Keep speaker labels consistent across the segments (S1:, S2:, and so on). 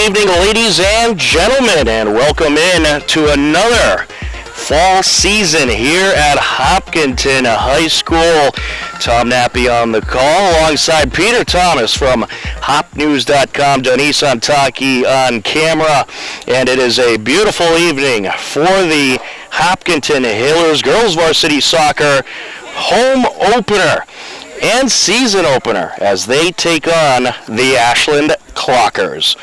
S1: evening, ladies and gentlemen, and welcome in to another fall season here at Hopkinton High School. Tom Nappy on the call alongside Peter Thomas from HopNews.com, Denise Antaki on camera, and it is a beautiful evening for the Hopkinton Hailers girls varsity soccer home opener and season opener as they take on the Ashland Clockers.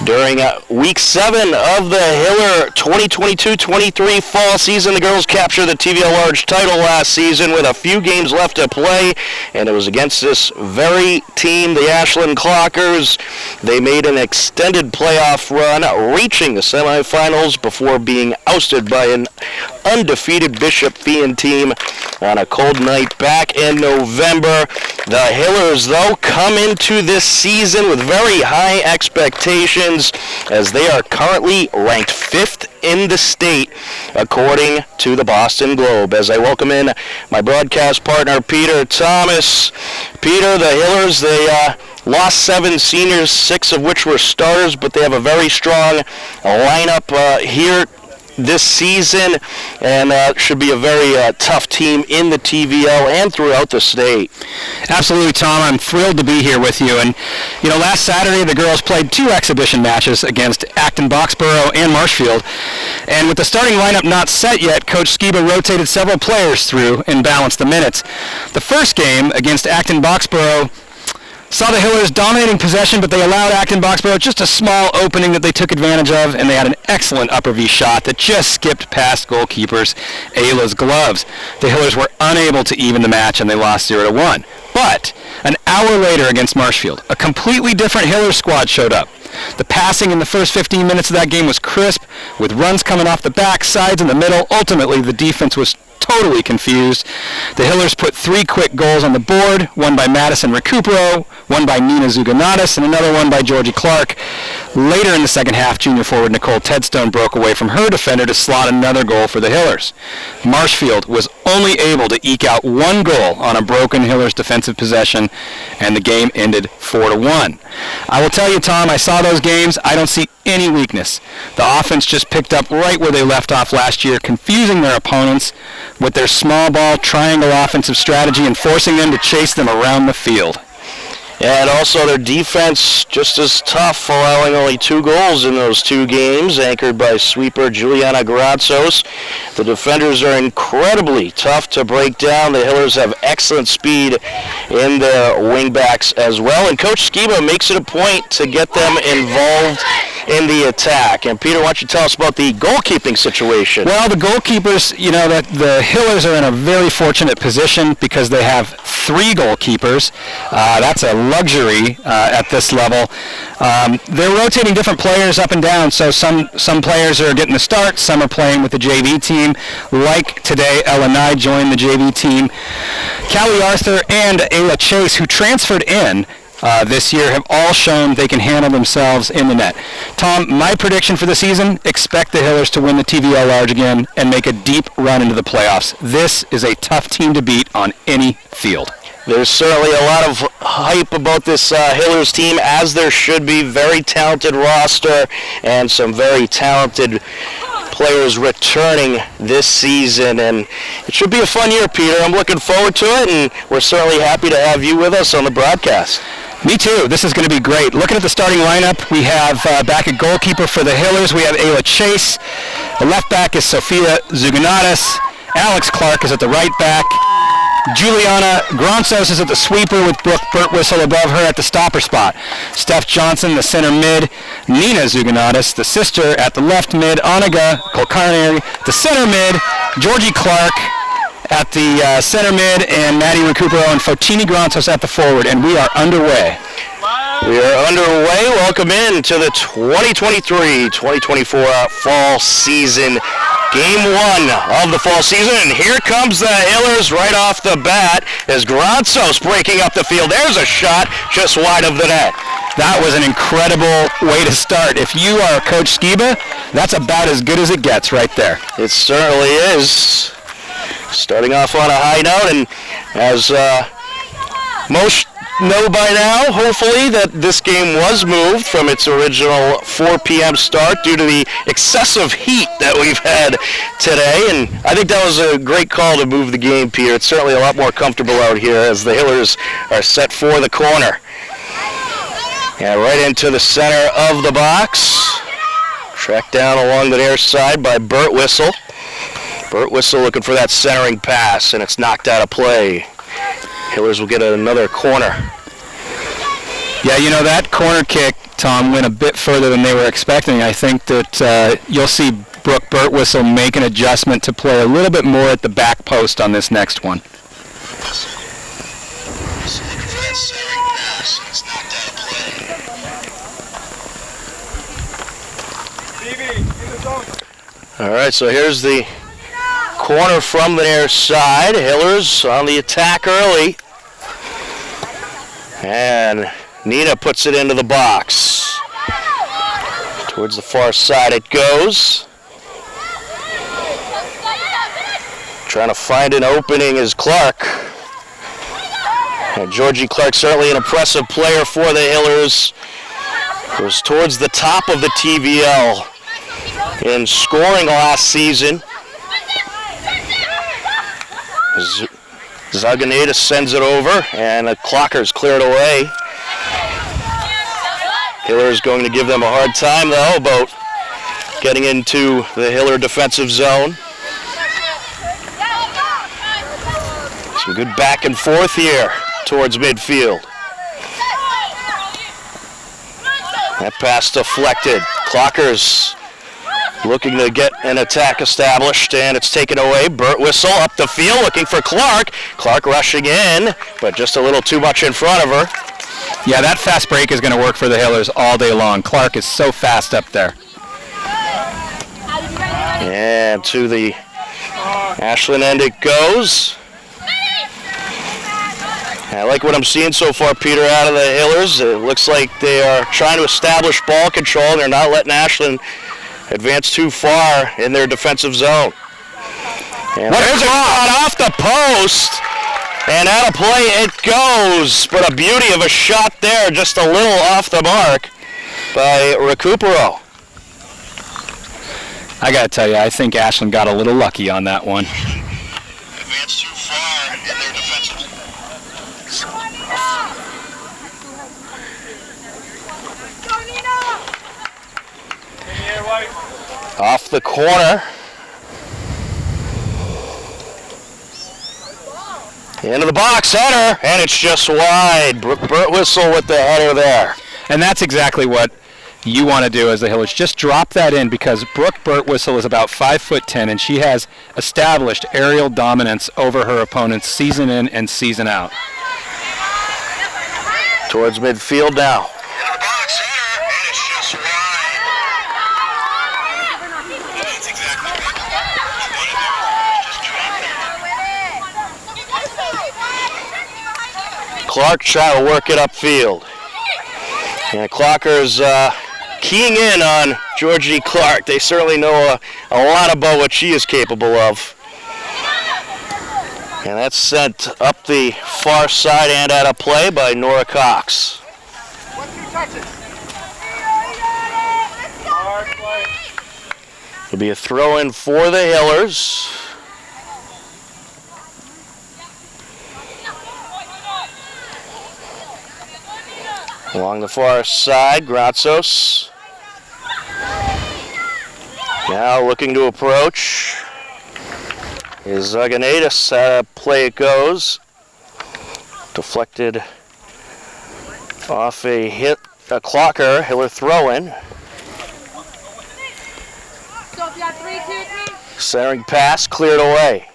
S1: During Week 7 of the Hiller 2022-23 fall season, the girls captured the TVL Large title last season with a few games left to play, and it was against this very team, the Ashland Clockers. They made an extended playoff run, reaching the semifinals before being ousted by an undefeated Bishop Feehan team on a cold night back in November. The Hillers, though, come into this season with very high expectations as they are currently ranked 5th in the state, according to the Boston Globe. As I welcome in my broadcast partner, Peter Thomas. Peter, the Hillers, they lost 7 seniors, 6 of which were starters, but they have a very strong lineup here this season, and should be a very tough team in the TVL and throughout the state.
S2: Absolutely, Tom. I'm thrilled to be here with you. And, last Saturday the girls played 2 exhibition matches against Acton Boxborough and Marshfield. And with the starting lineup not set yet, Coach Skiba rotated several players through and balanced the minutes. The first game against Acton Boxborough saw the Hillers dominating possession, but they allowed Acton Boxborough just a small opening that they took advantage of, and they had an excellent upper V shot that just skipped past goalkeeper's Ayla's gloves. The Hillers were unable to even the match, and they lost 0-1. But an hour later against Marshfield, a completely different Hillers squad showed up. The passing in the first 15 minutes of that game was crisp, with runs coming off the back, sides, and the middle. Ultimately, the defense was totally confused. The Hillers put 3 quick goals on the board, one by Madison Recupero, one by Nina Zuganatis, and another one by Georgie Clark. Later in the second half, junior forward Nicole Tedstone broke away from her defender to slot another goal for the Hillers. Marshfield was only able to eke out 1 goal on a broken Hillers defensive possession, and the game ended 4-1. I will tell you, Tom, I saw those games. I don't see any weakness. The offense just picked up right where they left off last year, confusing their opponents with their small ball triangle offensive strategy and forcing them to chase them around the field.
S1: And also their defense just as tough, allowing only 2 goals in those 2 games, anchored by sweeper Juliana Gratsos. The defenders are incredibly tough to break down. The Hillers have excellent speed in their wingbacks as well, and Coach Skiba makes it a point to get them involved in the attack. And Peter, why don't you tell us about the goalkeeping situation?
S2: Well, the goalkeepers, the Hillers are in a very fortunate position because they have 3 goalkeepers. That's a luxury at this level. They're rotating different players up and down, so some players are getting the start, some are playing with the JV team. Like today, Ella Nye joined the JV team. Callie Arthur and Ayla Chase, who transferred in this year, have all shown they can handle themselves in the net. Tom, my prediction for the season, expect the Hillers to win the TVL Large again and make a deep run into the playoffs. This is a tough team to beat on any field.
S1: There's certainly a lot of hype about this Hillers team, as there should be. Very talented roster and some very talented players returning this season, and it should be a fun year, Peter. I'm looking forward to it, and we're certainly happy to have you with us on the broadcast.
S2: Me too. This is going to be great. Looking at the starting lineup, we have back at goalkeeper for the Hillers, we have Ayla Chase. The left back is Sophia Zuganatis. Alex Clark is at the right back. Juliana Gronsos is at the sweeper with Brooke Birtwhistle above her at the stopper spot. Steph Johnson, the center mid. Nina Zuganatis, the sister, at the left mid. Oniga Kulkarneri, the center mid. Georgie Clark at the center mid. And Maddie Recupero and Fotini Gronsos at the forward. And we are underway.
S1: We are underway. Welcome in to the 2023-2024 fall season. Game 1 of the fall season, and here comes the Hillers right off the bat as Gronsos breaking up the field. There's a shot just wide of the net.
S2: That was an incredible way to start. If you are Coach Skiba, that's about as good as it gets right there.
S1: It certainly is. Starting off on a high note, and as most know by now, hopefully, that this game was moved from its original 4 p.m. start due to the excessive heat that we've had today. And I think that was a great call to move the game, Peter. It's certainly a lot more comfortable out here as the Hillers are set for the corner. And right into the center of the box. Tracked down along the near side by Burt Whistle. Burt Whistle looking for that centering pass, and it's knocked out of play. Hillers will get another corner.
S2: Yeah, you know, that corner kick, Tom, went a bit further than they were expecting. I think that you'll see Burt Whistle make an adjustment to play a little bit more at the back post on this next one.
S1: All right, so here's the corner from the near side. Hillers on the attack early. And Nina puts it into the box. Towards the far side it goes. Trying to find an opening is Clark. And Georgie Clark, certainly an impressive player for the Hillers. Was towards the top of the TVL in scoring last season. Zaganeta sends it over, and the Clocker's cleared away. Hiller's going to give them a hard time, though, about getting into the Hiller defensive zone. Some good back and forth here towards midfield. That pass deflected. Clocker's looking to get an attack established, and it's taken away. Burt Whistle up the field looking for Clark. Clark rushing in, but just a little too much in front of her.
S2: Yeah, that fast break is going to work for the Hillers all day long. Clark is so fast up there.
S1: And to the Ashland end it goes. I like what I'm seeing so far, Peter, out of the Hillers. It looks like they are trying to establish ball control, and they're not letting Ashland advance too far in their defensive zone. And there's a shot off the post, and out of play it goes. But a beauty of a shot there, just a little off the mark by Recupero.
S2: I got to tell you, I think Ashland got a little lucky on that one.
S1: Advance too far in their defensive zone. Off the corner. Into the box, header, and it's just wide. Burt Whistle with the header there.
S2: And that's exactly what you want to do as the Hillers. Just drop that in, because Brooke Burt Whistle is about 5'10", and she has established aerial dominance over her opponents season in and season out.
S1: Towards midfield now. Clark trying to work it upfield. And Clocker's keying in on Georgie Clark. They certainly know a lot about what she is capable of. And that's sent up the far side and out of play by Nora Cox. It'll be a throw-in for the Hillers. Along the far side, Gratsos. Now looking to approach. Is Zaganeta, play it goes. Deflected off a hit, a Clocker, Hiller throw-in. Centering pass cleared away.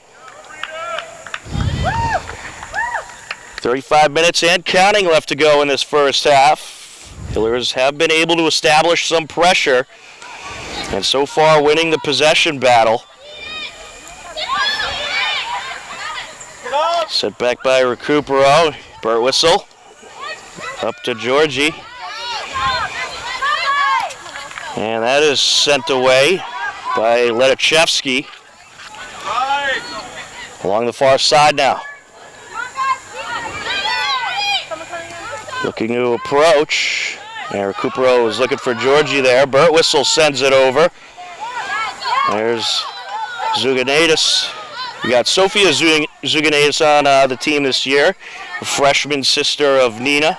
S1: 35 minutes and counting left to go in this first half. Hillers have been able to establish some pressure, and so far winning the possession battle. Set back by Recupero. Burt Whistle up to Georgie. And that is sent away by Letachevsky. Along the far side now. Looking to approach. And Recupero is looking for Georgie there. Burt Whistle sends it over. There's Zuganaitis. We got Sophia Zuganaitis on the team this year, a freshman sister of Nina.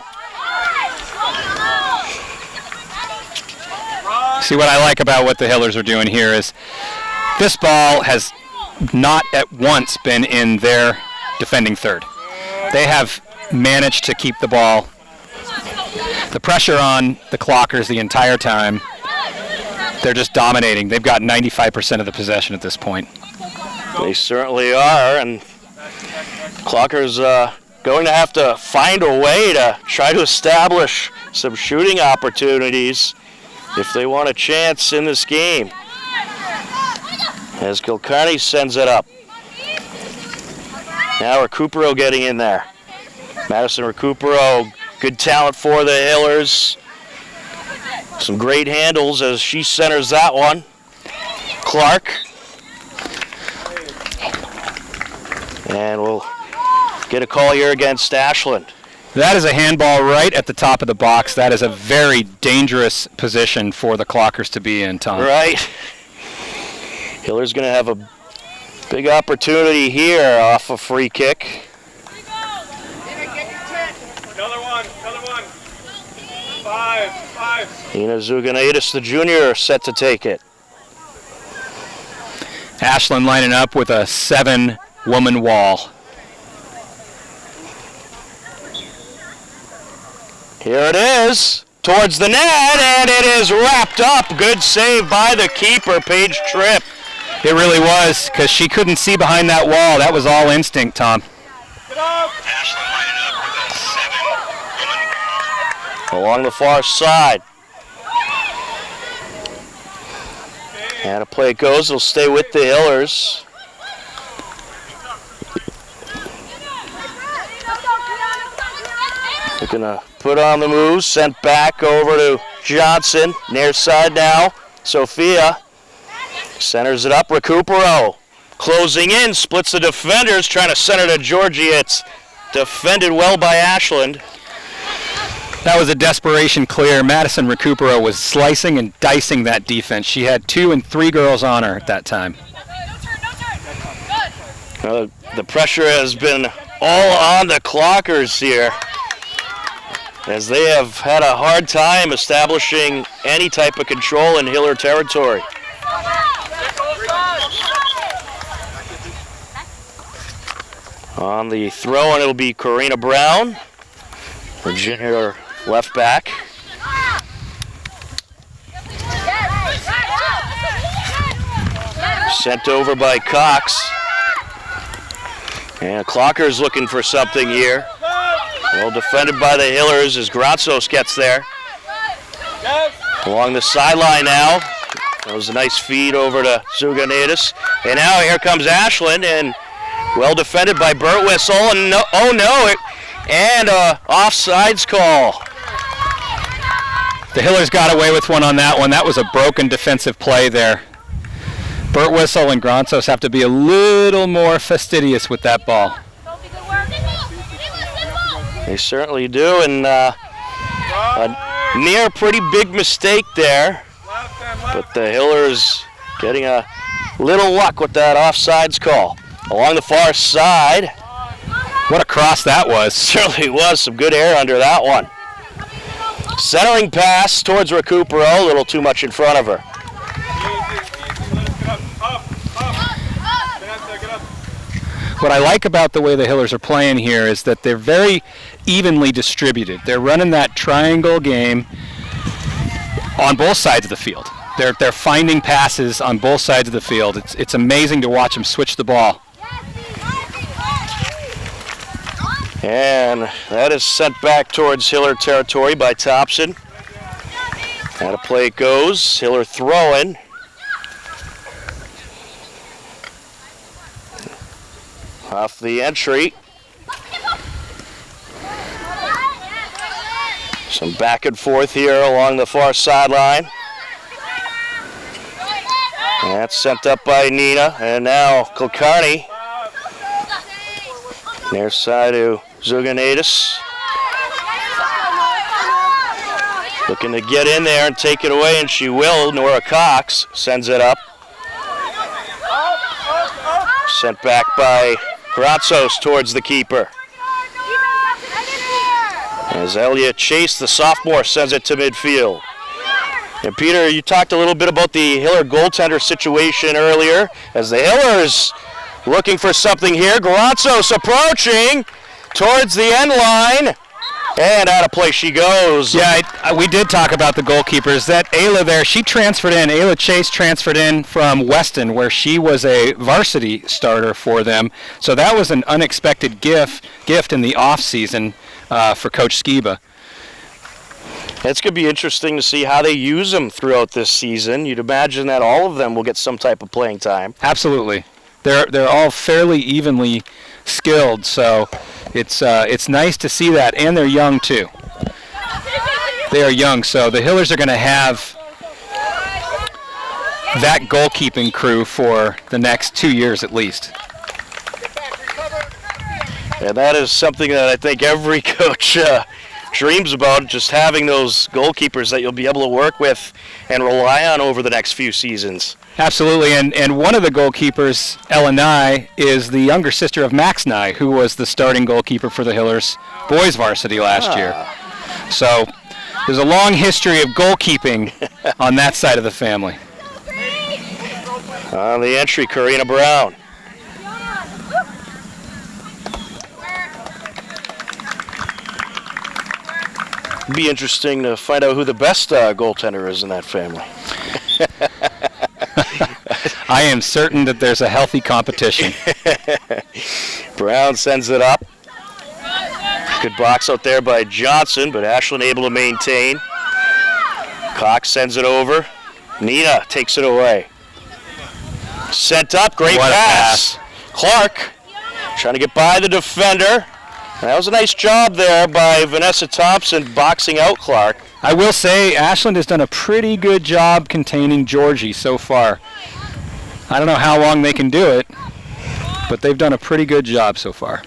S2: See, what I like about what the Hillers are doing here is this ball has not at once been in their defending third. They have managed to keep the ball, the pressure on the Clockers the entire time. They're just dominating. They've got 95% of the possession at this point.
S1: They certainly are, and Clockers going to have to find a way to try to establish some shooting opportunities if they want a chance in this game. As Kilcarney sends it up. Now Recupero getting in there. Madison Recupero, good talent for the Hillers. Some great handles as she centers that one. Clark. And we'll get a call here against Ashland.
S2: That is a handball right at the top of the box. That is a very dangerous position for the Clockers to be in, Tom.
S1: Right. Hiller's going to have a big opportunity here off a free kick.
S3: Another one. 5.
S1: Nina Zuganaitis, the junior, set to take it.
S2: Ashland lining up with a 7-woman wall.
S1: Here it is, towards the net, and it is wrapped up. Good save by the keeper, Paige Tripp.
S2: It really was, because she couldn't see behind that wall. That was all instinct, Tom.
S1: Ashland lining up with a 7-woman wall. Along the far side. And a play it goes, it'll stay with the Hillers. Looking to put on the move, sent back over to Johnson. Near side now, Sophia centers it up. Recupero closing in, splits the defenders, trying to center to Georgie. It's defended well by Ashland.
S2: That was a desperation clear. Madison Recupero was slicing and dicing that defense. She had 2 and 3 girls on her at that time.
S1: The pressure has been all on the Clockers here, as they have had a hard time establishing any type of control in Hiller territory. On the throw, and it'll be Karina Brown, the junior left back. Sent over by Cox. And Clockers looking for something here. Well defended by the Hillers as Gratsos gets there. Along the sideline now. That was a nice feed over to Zuganaitis. And now here comes Ashland, and well defended by Burt Whistle. And no, and offsides call.
S2: The Hillers got away with one on that one. That was a broken defensive play there. Burt Whistle and Gratsos have to be a little more fastidious with that ball.
S1: They certainly do, and a near pretty big mistake there. But the Hillers getting a little luck with that offsides call. Along the far side.
S2: What a cross that was.
S1: Certainly was some good air under that one. Centering pass towards Recupero, a little too much in front of her.
S2: What I like about the way the Hillers are playing here is that they're very evenly distributed. They're running that triangle game on both sides of the field. They're finding passes on both sides of the field. It's amazing to watch them switch the ball.
S1: And that is sent back towards Hiller territory by Thompson. How a play it goes. Hiller throwing. Off the entry. Some back and forth here along the far sideline. And that's sent up by Nina. And now Kilcarney. Near side to Zuganaitis. Looking to get in there and take it away, and she will. Nora Cox sends it up. Sent back by Gratzos towards the keeper. As Elliot Chase, the sophomore, sends it to midfield. And Peter, you talked a little bit about the Hiller goaltender situation earlier. As the Hillers looking for something here. Gratzos approaching towards the end line. And out of play she goes.
S2: Yeah, we did talk about the goalkeepers. That Ayla there, she transferred in. Ayla Chase transferred in from Weston, where she was a varsity starter for them. So that was an unexpected gift in the off season for Coach Skiba.
S1: It's going to be interesting to see how they use them throughout this season. You'd imagine that all of them will get some type of playing time.
S2: Absolutely. They're all fairly evenly skilled, so it's nice to see that, and they're young too. They are young, so the Hillers are going to have that goalkeeping crew for the next 2 years at least.
S1: And that is something that I think every coach dreams about, just having those goalkeepers that you'll be able to work with and rely on over the next few seasons.
S2: Absolutely, and one of the goalkeepers, Ella Nye, is the younger sister of Max Nye, who was the starting goalkeeper for the Hillers boys varsity last year. So there's a long history of goalkeeping on that side of the family.
S1: On the entry, Karina Brown. It'd be interesting to find out who the best goaltender is in that family.
S2: I am certain that there's a healthy competition.
S1: Brown sends it up. Good box out there by Johnson, but Ashland able to maintain. Cox sends it over. Nina takes it away. Sent up, great pass. Clark trying to get by the defender. That was a nice job there by Vanessa Thompson boxing out Clark.
S2: I will say Ashland has done a pretty good job containing Georgie so far. I don't know how long they can do it, but they've done a pretty good job so far.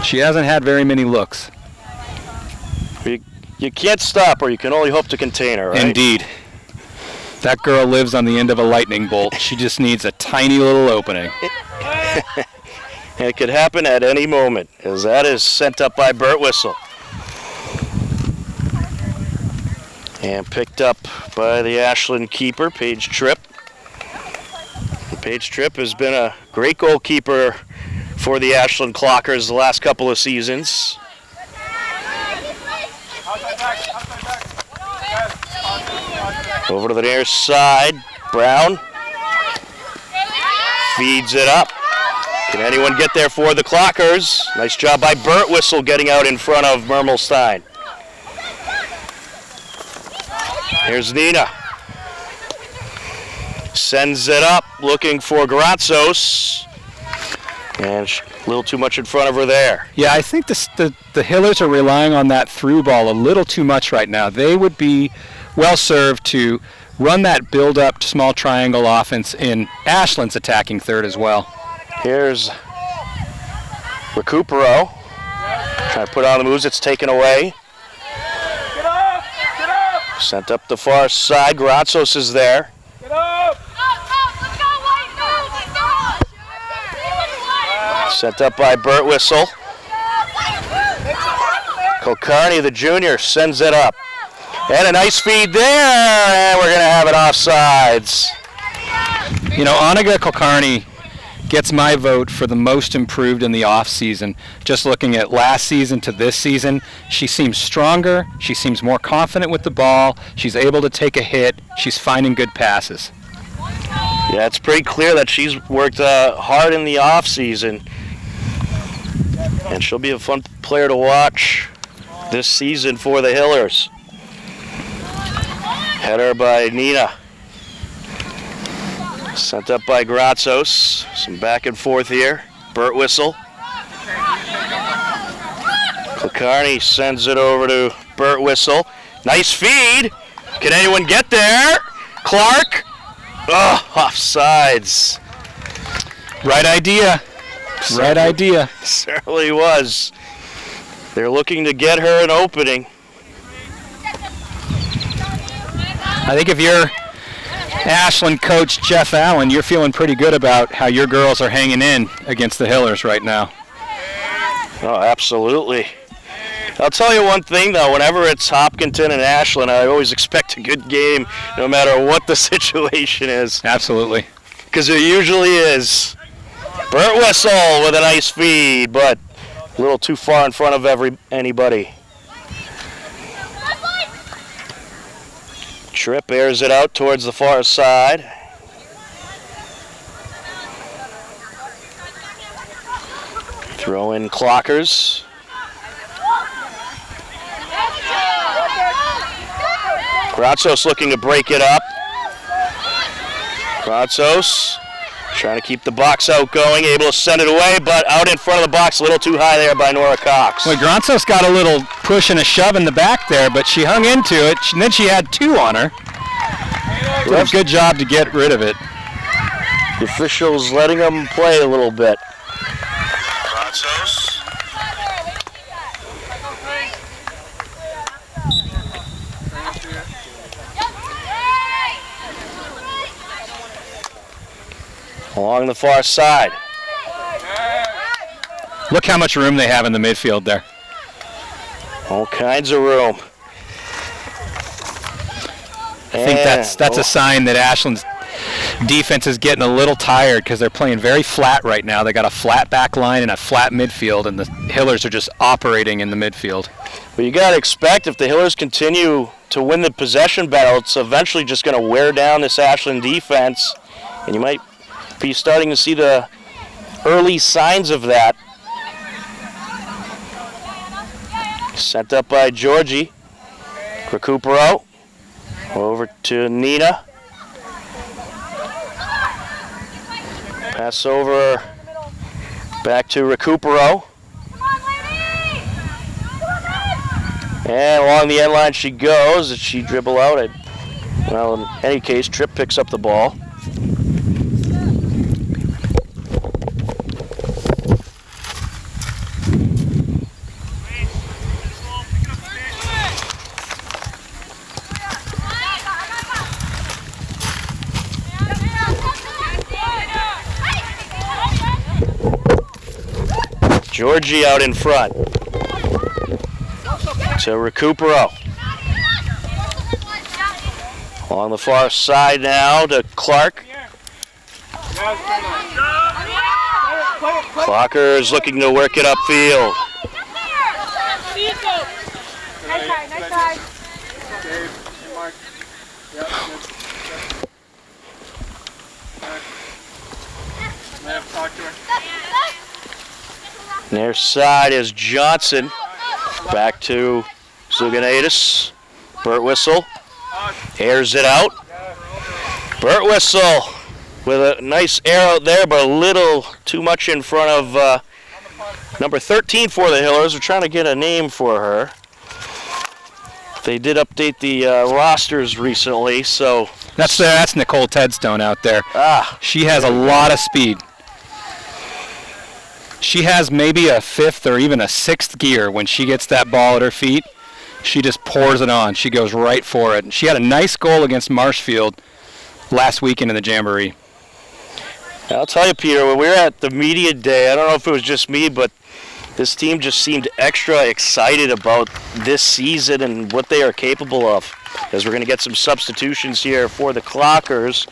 S2: She hasn't had very many looks.
S1: You can't stop her, you can only hope to contain her, right?
S2: Indeed. That girl lives on the end of a lightning bolt. She just needs a tiny little opening.
S1: It could happen at any moment, as that is sent up by Burt Whistle. And picked up by the Ashland keeper, Paige Tripp. Paige Tripp has been a great goalkeeper for the Ashland Clockers the last couple of seasons. Over to the near side, Brown feeds it up. Can anyone get there for the Clockers? Nice job by Burt Whistle getting out in front of Mermelstein. Here's Nina. Sends it up, looking for Gratzos. And a little too much in front of her there.
S2: Yeah, I think the Hillers are relying on that through ball a little too much right now. They would be well served to run that build-up small triangle offense in Ashland's attacking third as well.
S1: Here's Recupero. Trying to put on the moves, it's taken away.
S3: Get up! Get up!
S1: Sent up the far side, Gratzos is there.
S3: Get up!
S1: Sent up by Burt Whistle. Kulkarni, the junior, sends it up. And a nice feed there, and we're going to have it offsides.
S2: You know, Oniga Kulkarni gets my vote for the most improved in the off-season. Just looking at last season to this season, she seems stronger, she seems more confident with the ball, she's able to take a hit, she's finding good passes.
S1: Yeah, it's pretty clear that she's worked hard in the off-season, and she'll be a fun player to watch this season for the Hillers. Header by Nina. Sent up by Gratzos. Some back and forth here. Burt Whistle. Kulkarni sends it over to Burt Whistle. Nice feed. Can anyone get there? Clark. Oh, offsides.
S2: Right idea. Right idea.
S1: Certainly was. They're looking to get her an opening.
S2: I think if you're Ashland coach Jeff Allen, you're feeling pretty good about how your girls are hanging in against the Hillers right now.
S1: Oh, absolutely. I'll tell you one thing, though. Whenever it's Hopkinton and Ashland, I always expect a good game, no matter what the situation is.
S2: Absolutely.
S1: Because it usually is. Burt Whistle with a nice feed, but a little too far in front of anybody. Tripp airs it out towards the far side. Throw in Clockers. Gratzos looking to break it up. Gratzos trying to keep the box out going, able to send it away, but out in front of the box, a little too high there by Nora Cox.
S2: Well, Gratzos got a little push and a shove in the back there, but she hung into it, and then she had two on her. Did a good job to get rid of it.
S1: The officials letting them play a little bit. Gratzos. Along the far side.
S2: Look how much room they have in the midfield there.
S1: All kinds of room.
S2: I think that's a sign that Ashland's defense is getting a little tired because they're playing very flat right now. They got a flat back line and a flat midfield, and the Hillers are just operating in the midfield.
S1: Well, you got to expect if the Hillers continue to win the possession battle, it's eventually just going to wear down this Ashland defense, and you might be starting to see the early signs of that. Sent up by Georgie. Recupero. Over to Nina. Pass over back to Recupero. And along the end line she goes. Did she dribble out? Well, in any case, Tripp picks up the ball. Georgie out in front to Recupero. On the far side now to Clark. Clocker is looking to work it upfield.
S3: Nice try.
S1: Near side is Johnson. Back to Zuganaitis. Burt Whistle airs it out. Burt Whistle with a nice arrow there, but a little too much in front of number 13 for the Hillers. We're trying to get a name for her. They did update the rosters recently, so...
S2: That's Nicole Tedstone out there. She has a lot of speed. She has maybe a fifth or even a sixth gear when she gets that ball at her feet. She just pours it on. She goes right for it. She had a nice goal against Marshfield last weekend in the Jamboree.
S1: I'll tell you, Peter, when we were at the media day, I don't know if it was just me, but this team just seemed extra excited about this season and what they are capable of. As we're going to get some substitutions here for the Clockers.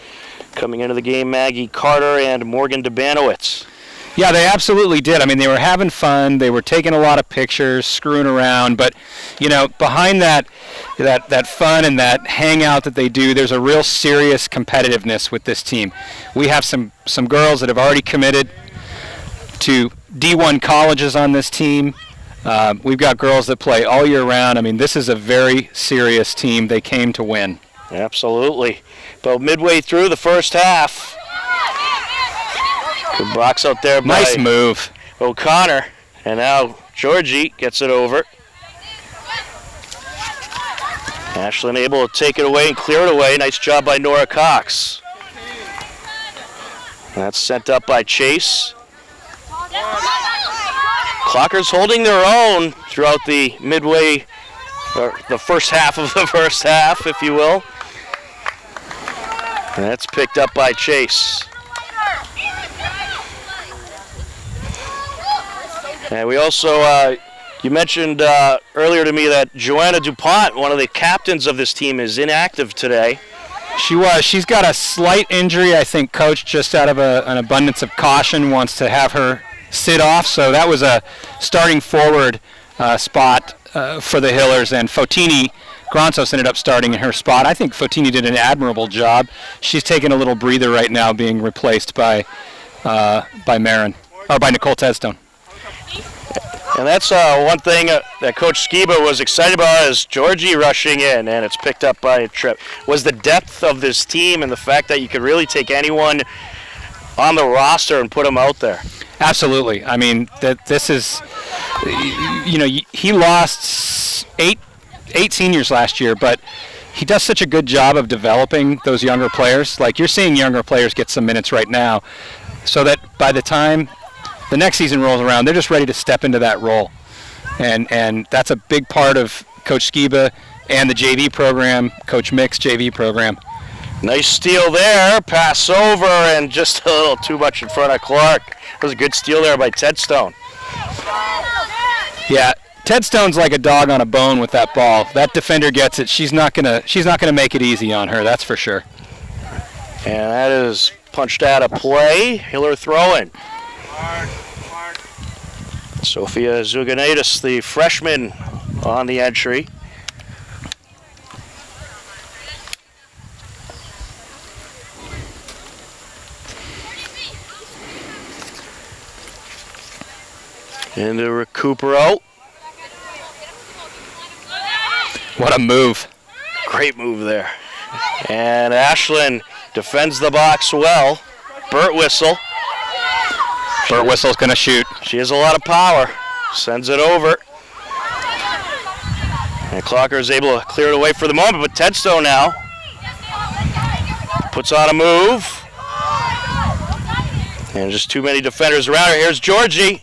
S1: Coming into the game, Maggie Carter and Morgan Debanowitz.
S2: Yeah, they absolutely did. I mean, they were having fun. They were taking a lot of pictures, screwing around. But, you know, behind that fun and that hangout that they do, there's a real serious competitiveness with this team. We have some girls that have already committed to D1 colleges on this team. We've got girls that play all year round. I mean, this is a very serious team. They came to win.
S1: Absolutely. But midway through the first half, good box out there by
S2: nice move.
S1: O'Connor. And now Georgie gets it over. Ashland able to take it away and clear it away. Nice job by Nora Cox. That's sent up by Chase. Clockers holding their own throughout the midway, or the first half of the first half, if you will. And that's picked up by Chase. And we also, you mentioned earlier to me that Joanna DuPont, one of the captains of this team, is inactive today.
S2: She was. She's got a slight injury. I think Coach, just out of an abundance of caution, wants to have her sit off. So that was a starting forward spot for the Hillers, and Fotini Gronsos ended up starting in her spot. I think Fotini did an admirable job. She's taking a little breather right now, being replaced by Marin, or by Nicole Tedstone.
S1: And that's one thing that Coach Skiba was excited about, is Georgie rushing in, and it's picked up by Tripp. Was the depth of this team and the fact that you could really take anyone on the roster and put them out there.
S2: Absolutely. I mean, this is, he lost eight seniors last year, but he does such a good job of developing those younger players. Like, you're seeing younger players get some minutes right now, so that by the time the next season rolls around, they're just ready to step into that role. And that's a big part of Coach Skiba and the JV program, Coach Mick's JV program.
S1: Nice steal there, pass over, and just a little too much in front of Clark. It was a good steal there by Tedstone.
S2: Yeah, Tedstone's like a dog on a bone with that ball. That defender gets it. She's not gonna make it easy on her, that's for sure.
S1: And that is punched out of play. Hiller throwing. Sophia Zuganaitis, the freshman, on the entry. Into Recupero.
S2: What a move.
S1: Great move there. And Ashland defends the box well. Burt Whistle.
S2: Burt Whistle's going to shoot.
S1: She has a lot of power. Sends it over. And Clocker is able to clear it away for the moment, but Tedstone now puts on a move. And just too many defenders around her. Here's Georgie.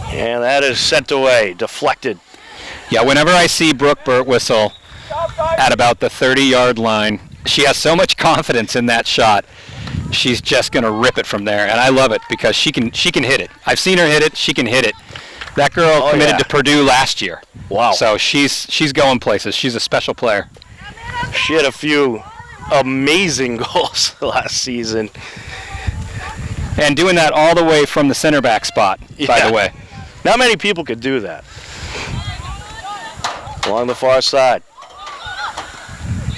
S1: And that is sent away, deflected.
S2: Yeah, whenever I see Brooke Burt Whistle at about the 30-yard line, she has so much confidence in that shot. She's just going to rip it from there, and I love it because she can hit it. I've seen her hit it. She can hit it. That girl committed to Purdue last year.
S1: Wow.
S2: So she's going places. She's a special player.
S1: She had a few amazing goals last season.
S2: And doing that all the way from the center back spot, by the way.
S1: Not many people could do that. Along the far side.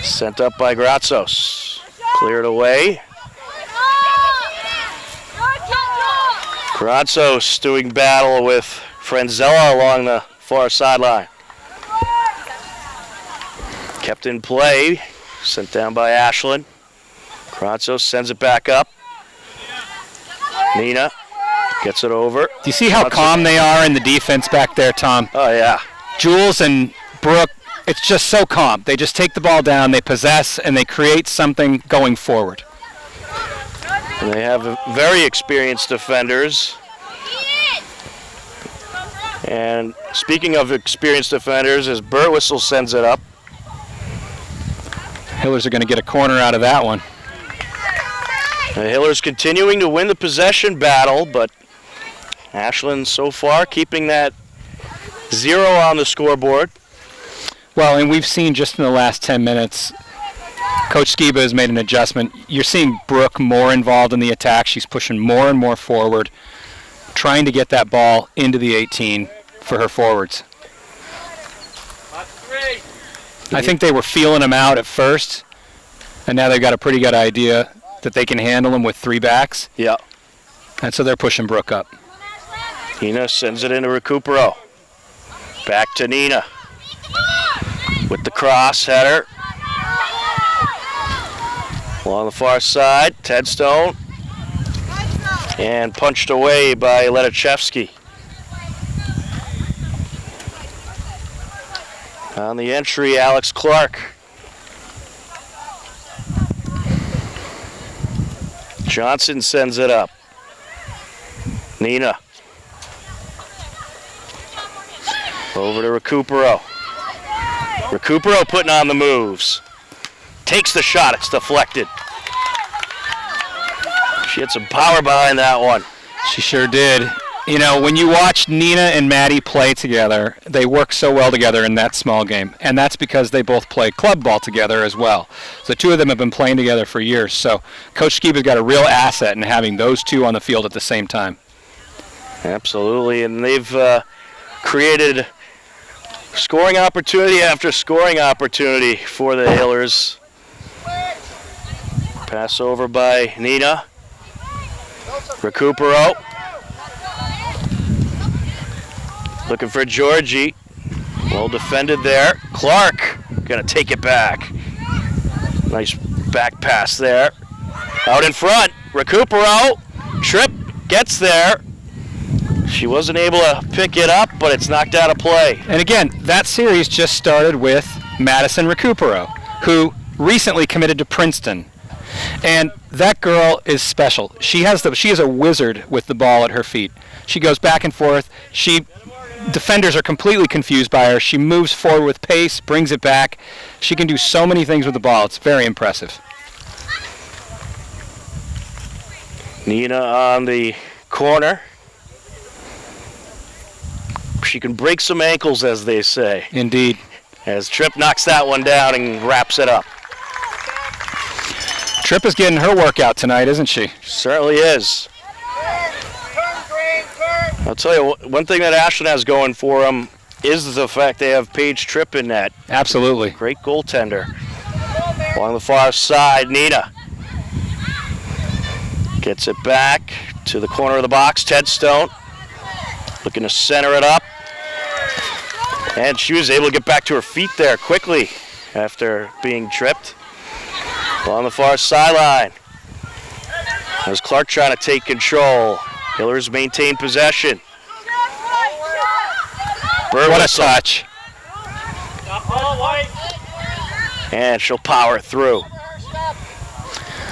S1: Sent up by Gratsos. Cleared away. Gratsos doing battle with Frenzella along the far sideline. Kept in play. Sent down by Ashland. Gratsos sends it back up. Nina gets it over.
S2: Do you see how calm they are in the defense back there, Tom?
S1: Oh, yeah.
S2: Jules and Brooke, it's just so calm. They just take the ball down, they possess, and they create something going forward.
S1: And they have very experienced defenders. And speaking of experienced defenders, as Burt Whistle sends it up.
S2: Hillers are going to get a corner out of that one.
S1: The Hillers continuing to win the possession battle, but Ashland so far keeping that 0 on the scoreboard.
S2: Well, and we've seen just in the last 10 minutes, Coach Skiba has made an adjustment. You're seeing Brooke more involved in the attack. She's pushing more and more forward, trying to get that ball into the 18 for her forwards. I think they were feeling them out at first, and now they've got a pretty good idea that they can handle them with 3 backs.
S1: Yeah.
S2: And so they're pushing Brooke up.
S1: Nina sends it into Recupero. Back to Nina. With the cross header. Along the far side, Tedstone. And punched away by Letachevsky. On the entry, Alex Clark. Johnson sends it up. Nina. Over to Recupero. Recupero putting on the moves. Takes the shot, it's deflected. She had some power behind that one.
S2: She sure did. You know, when you watch Nina and Maddie play together, they work so well together in that small game. And that's because they both play club ball together as well. The two of them have been playing together for years. So Coach Skiba's got a real asset in having those two on the field at the same time.
S1: Absolutely. And they've created scoring opportunity after scoring opportunity for the Hailers. Pass over by Nina. Recupero. Looking for Georgie. Well defended there. Clark gonna take it back. Nice back pass there. Out in front. Recupero. Tripp gets there. She wasn't able to pick it up, but it's knocked out of play.
S2: And again, that series just started with Madison Recupero, who recently committed to Princeton. And that girl is special. She is a wizard with the ball at her feet. She goes back and forth. Defenders are completely confused by her. She moves forward with pace, brings it back. She can do so many things with the ball. It's very impressive.
S1: Nina on the corner. She can break some ankles, as they say.
S2: Indeed.
S1: As Tripp knocks that one down and wraps it up.
S2: Tripp is getting her workout tonight, isn't she?
S1: Certainly is. I'll tell you, one thing that Ashland has going for them is the fact they have Paige Tripp in net.
S2: Absolutely.
S1: Great goaltender. Along the far side, Nina gets it back to the corner of the box. Ted Stone looking to center it up. And she was able to get back to her feet there quickly after being tripped. Along the far sideline. As Clark trying to take control. Hillers maintain possession.
S2: What a touch.
S1: And she'll power through.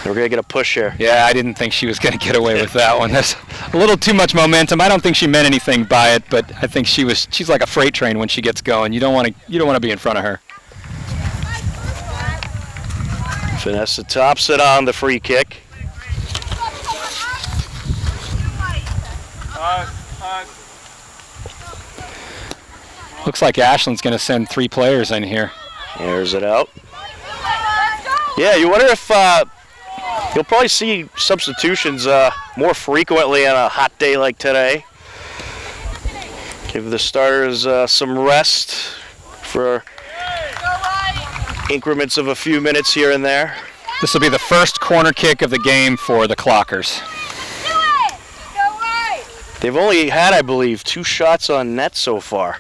S1: We're going to get a push here.
S2: Yeah, I didn't think she was going to get away with that one. There's a little too much momentum. I don't think she meant anything by it, but I think she's like a freight train when she gets going. You don't want to be in front of her.
S1: Vanessa Thompson on the free kick.
S2: Looks like Ashland's going to send 3 players in here.
S1: Airs it out. Yeah, you wonder if you'll probably see substitutions more frequently on a hot day like today. Give the starters some rest for increments of a few minutes here and there.
S2: This will be the first corner kick of the game for the Clockers.
S1: They've only had, I believe, 2 shots on net so far.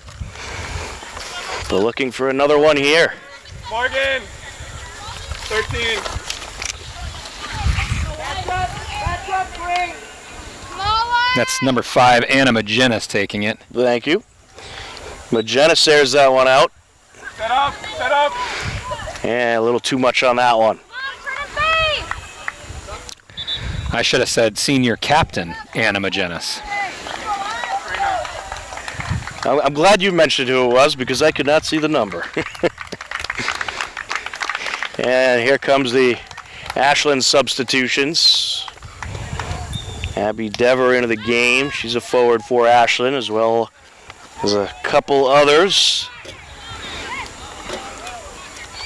S1: But looking for another one here.
S4: Morgan, 13.
S2: That's number 5, Anna Maginnis taking it.
S1: Thank you. Maginnis airs that one out.
S4: Set up, set up.
S1: And a little too much on that one.
S2: I should have said senior captain Anna Maginnis.
S1: I'm glad you mentioned who it was because I could not see the number. And here comes the Ashland substitutions. Abby Dever into the game. She's a forward for Ashland as well as a couple others.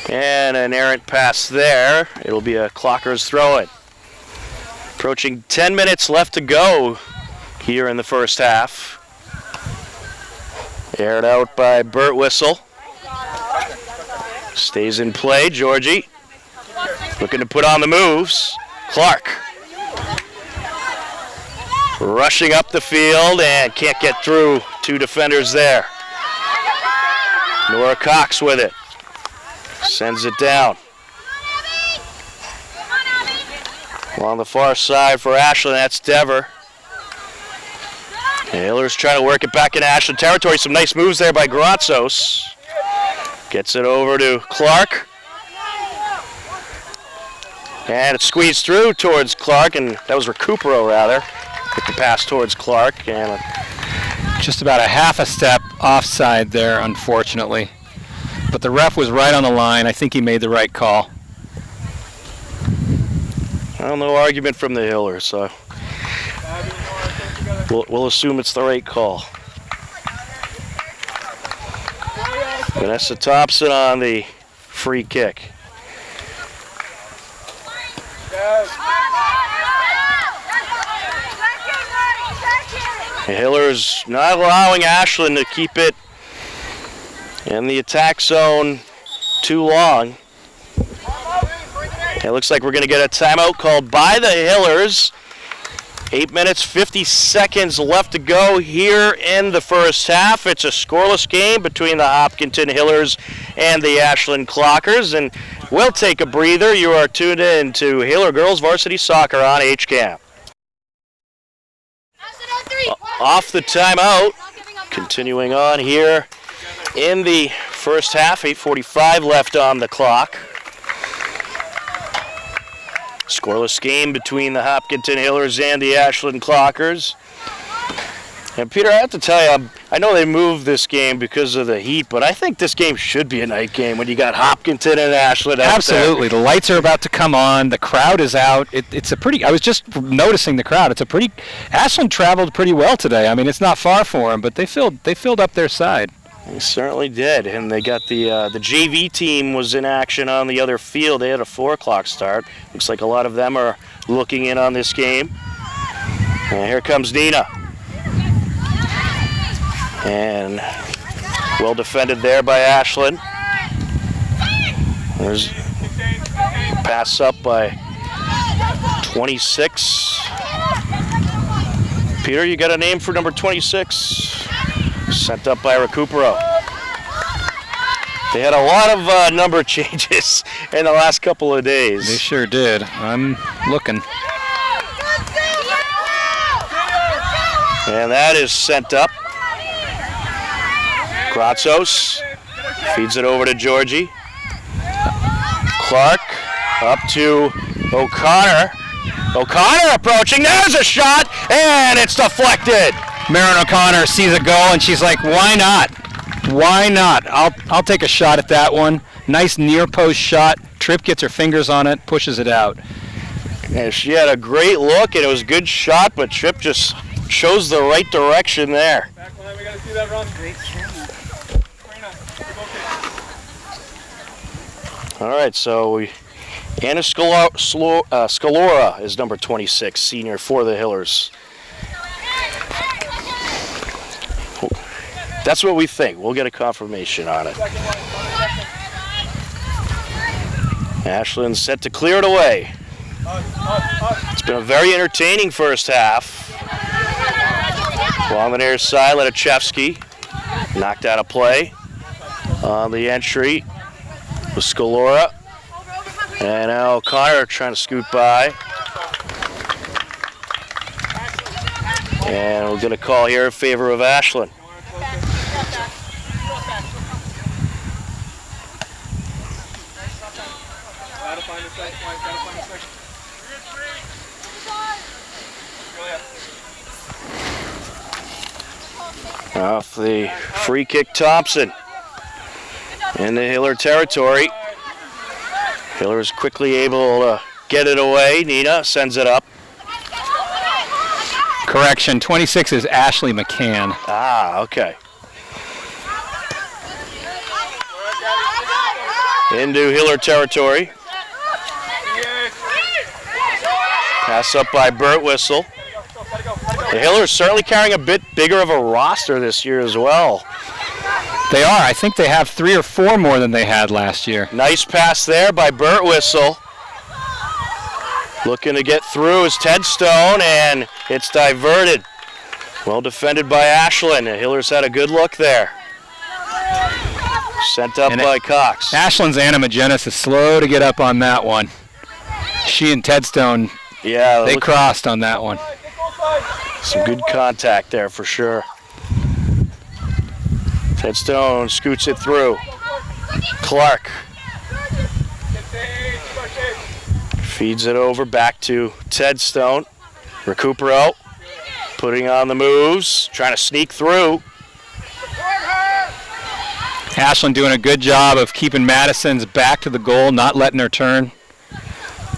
S1: And an errant pass there. It'll be a Clockers throw-in. Approaching 10 minutes left to go here in the first half. Aired out by Burt Whistle. Stays in play, Georgie. Looking to put on the moves. Clark. Rushing up the field and can't get through 2 defenders there. Nora Cox with it. Sends it down. On the far side for Ashland, that's Dever. Hiller's trying to work it back in Ashland territory. Some nice moves there by Gratzos. Gets it over to Clark. And it's squeezed through towards Clark, and that was Recupero rather. With the pass towards Clark. And
S2: just about a half a step offside there, unfortunately. But the ref was right on the line. I think he made the right call.
S1: Well, no argument from the Hillers, so we'll assume it's the right call. Vanessa Thompson on the free kick. The Hillers not allowing Ashland to keep it in the attack zone too long. It looks like we're going to get a timeout called by the Hillers. 8 minutes, 50 seconds left to go here in the first half. It's a scoreless game between the Hopkinton Hillers and the Ashland Clockers, and we'll take a breather. You are tuned in to Hiller Girls Varsity Soccer on HCAM. Off the timeout, continuing on here in the first half, 8:45 left on the clock. Scoreless game between the Hopkinton Hillers and the Ashland Clockers. And Peter, I have to tell you, I know they moved this game because of the heat, but I think this game should be a night game when you got Hopkinton and Ashland out
S2: Absolutely.
S1: there.
S2: The lights are about to come on. The crowd is out. It's a pretty, I was just noticing the crowd. It's a pretty, Ashland traveled pretty well today. I mean, it's not far for them, but they filled up their side.
S1: They certainly did, and they got the JV team was in action on the other field. They had a 4 o'clock start. Looks like a lot of them are looking in on this game. And here comes Nina. And well defended there by Ashland. There's pass up by 26. Peter, you got a name for number 26? Sent up by Recupero. They had a lot of number changes in the last couple of days.
S2: They sure did. I'm looking.
S1: And that is sent up. Kratzos feeds it over to Georgie. Clark up to O'Connor. O'Connor approaching. There's a shot, and it's deflected.
S2: Marin O'Connor sees a goal, and she's like, why not? Why not? I'll take a shot at that one. Nice near post shot. Tripp gets her fingers on it, pushes it out.
S1: And she had a great look, and it was a good shot, but Tripp just chose the right direction there.
S4: Back line, we gotta see that run. Great
S1: All right, so Anna Scalora is number 26, senior for the Hillers. That's what we think. We'll get a confirmation on it. Ashland set to clear it away. It's been a very entertaining first half. Along the near side, Letichevsky knocked out of play on the entry with Scalora. And now O'Connor trying to scoot by. And we'll get a call here in favor of Ashland. Off the free kick, Thompson in the Hiller territory. Hiller is quickly able to get it away. Nina sends it up.
S2: Correction, 26 is Ashley McCann.
S1: Ah, okay. Into Hiller territory. Pass up by Burt Whistle. The Hillers certainly carrying a bit bigger of a roster this year as well.
S2: They are. I think they have 3 or 4 more than they had last year.
S1: Nice pass there by Burt Whistle. Looking to get through is Ted Stone, and it's diverted. Well defended by Ashland. The Hillers had a good look there. Sent up by Cox.
S2: Ashland's Anna Magenis is slow to get up on that one. She and Ted Stone,
S1: yeah,
S2: they crossed on that one.
S1: Some good contact there for sure. Ted Stone scoots it through. Clark feeds it over back to Ted Stone. Recupero putting on the moves, trying to sneak through.
S2: Ashland doing a good job of keeping Madison's back to the goal, not letting her turn.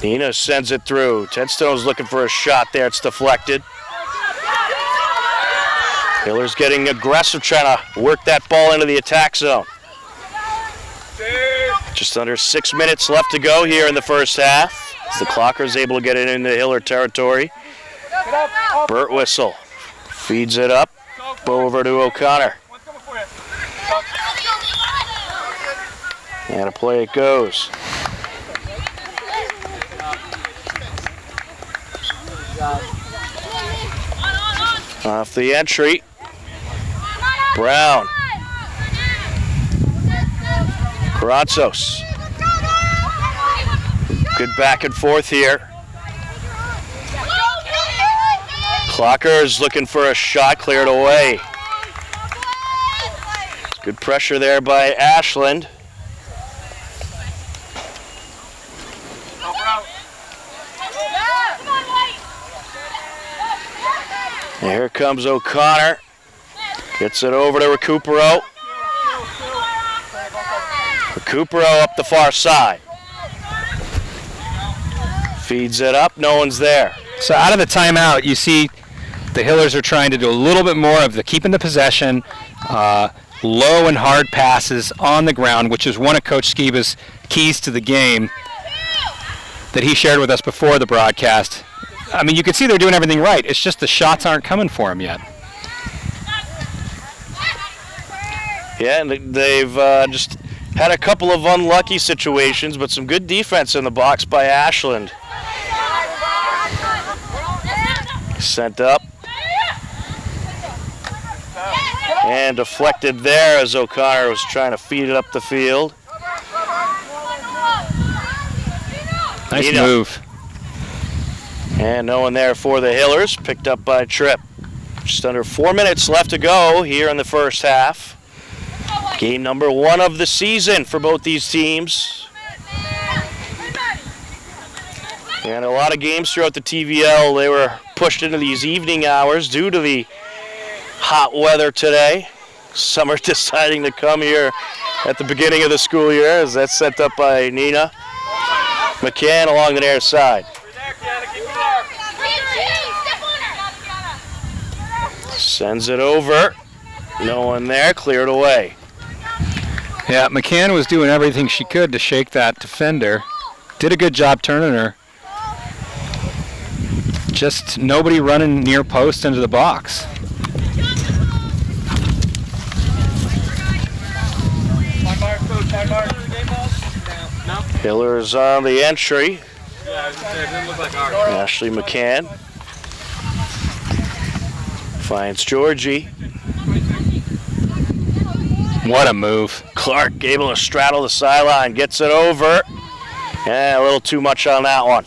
S1: Nina sends it through. Tedstone's looking for a shot there. It's deflected. Hiller's getting aggressive, trying to work that ball into the attack zone. Just under 6 minutes left to go here in the first half. As the Clockers able to get it into Hiller territory. Burt Whistle feeds it up over to O'Connor. And a play it goes. Off the entry. Brown. Karatsos. Good back and forth here. Clockers looking for a shot, cleared away. Good pressure there by Ashland. And here comes O'Connor. Gets it over to Recupero. Recupero up the far side. Feeds it up, no one's there.
S2: So out of the timeout, you see the Hillers are trying to do a little bit more of the keeping the possession, low and hard passes on the ground, which is one of Coach Skiba's keys to the game that he shared with us before the broadcast. I mean, you can see they're doing everything right. It's just the shots aren't coming for him yet.
S1: Yeah, and they've just had a couple of unlucky situations, but some good defense in the box by Ashland. Sent up. And deflected there as O'Connor was trying to feed it up the field.
S2: Nice move.
S1: And no one there for the Hillers, picked up by Tripp. Just under 4 minutes left to go here in the first half. Game number 1 of the season for both these teams. And a lot of games throughout the TVL, they were pushed into these evening hours due to the hot weather today. Some are deciding to come here at the beginning of the school year, as that's sent up by Nina. McCann along the near side. Sends it over. No one there, cleared away.
S2: Yeah, McCann was doing everything she could to shake that defender. Did a good job turning her. Just nobody running near post into the box.
S1: Hiller's on the entry. Ashley McCann finds Georgie.
S2: What a move.
S1: Clark able to straddle the sideline, gets it over. Yeah, a little too much on that one.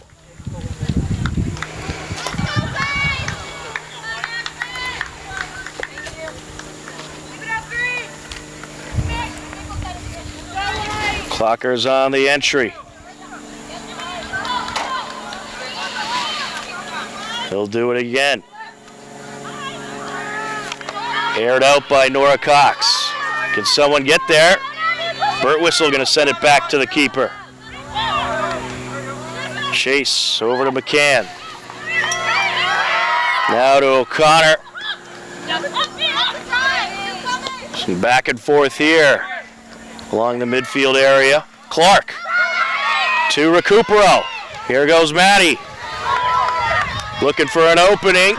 S1: Clocker's on the entry. He'll do it again. Aired out by Nora Cox. Can someone get there? Burt Whistle going to send it back to the keeper. Chase over to McCann. Now to O'Connor. Some back and forth here along the midfield area. Clark to Recupero. Here goes Maddie. Looking for an opening.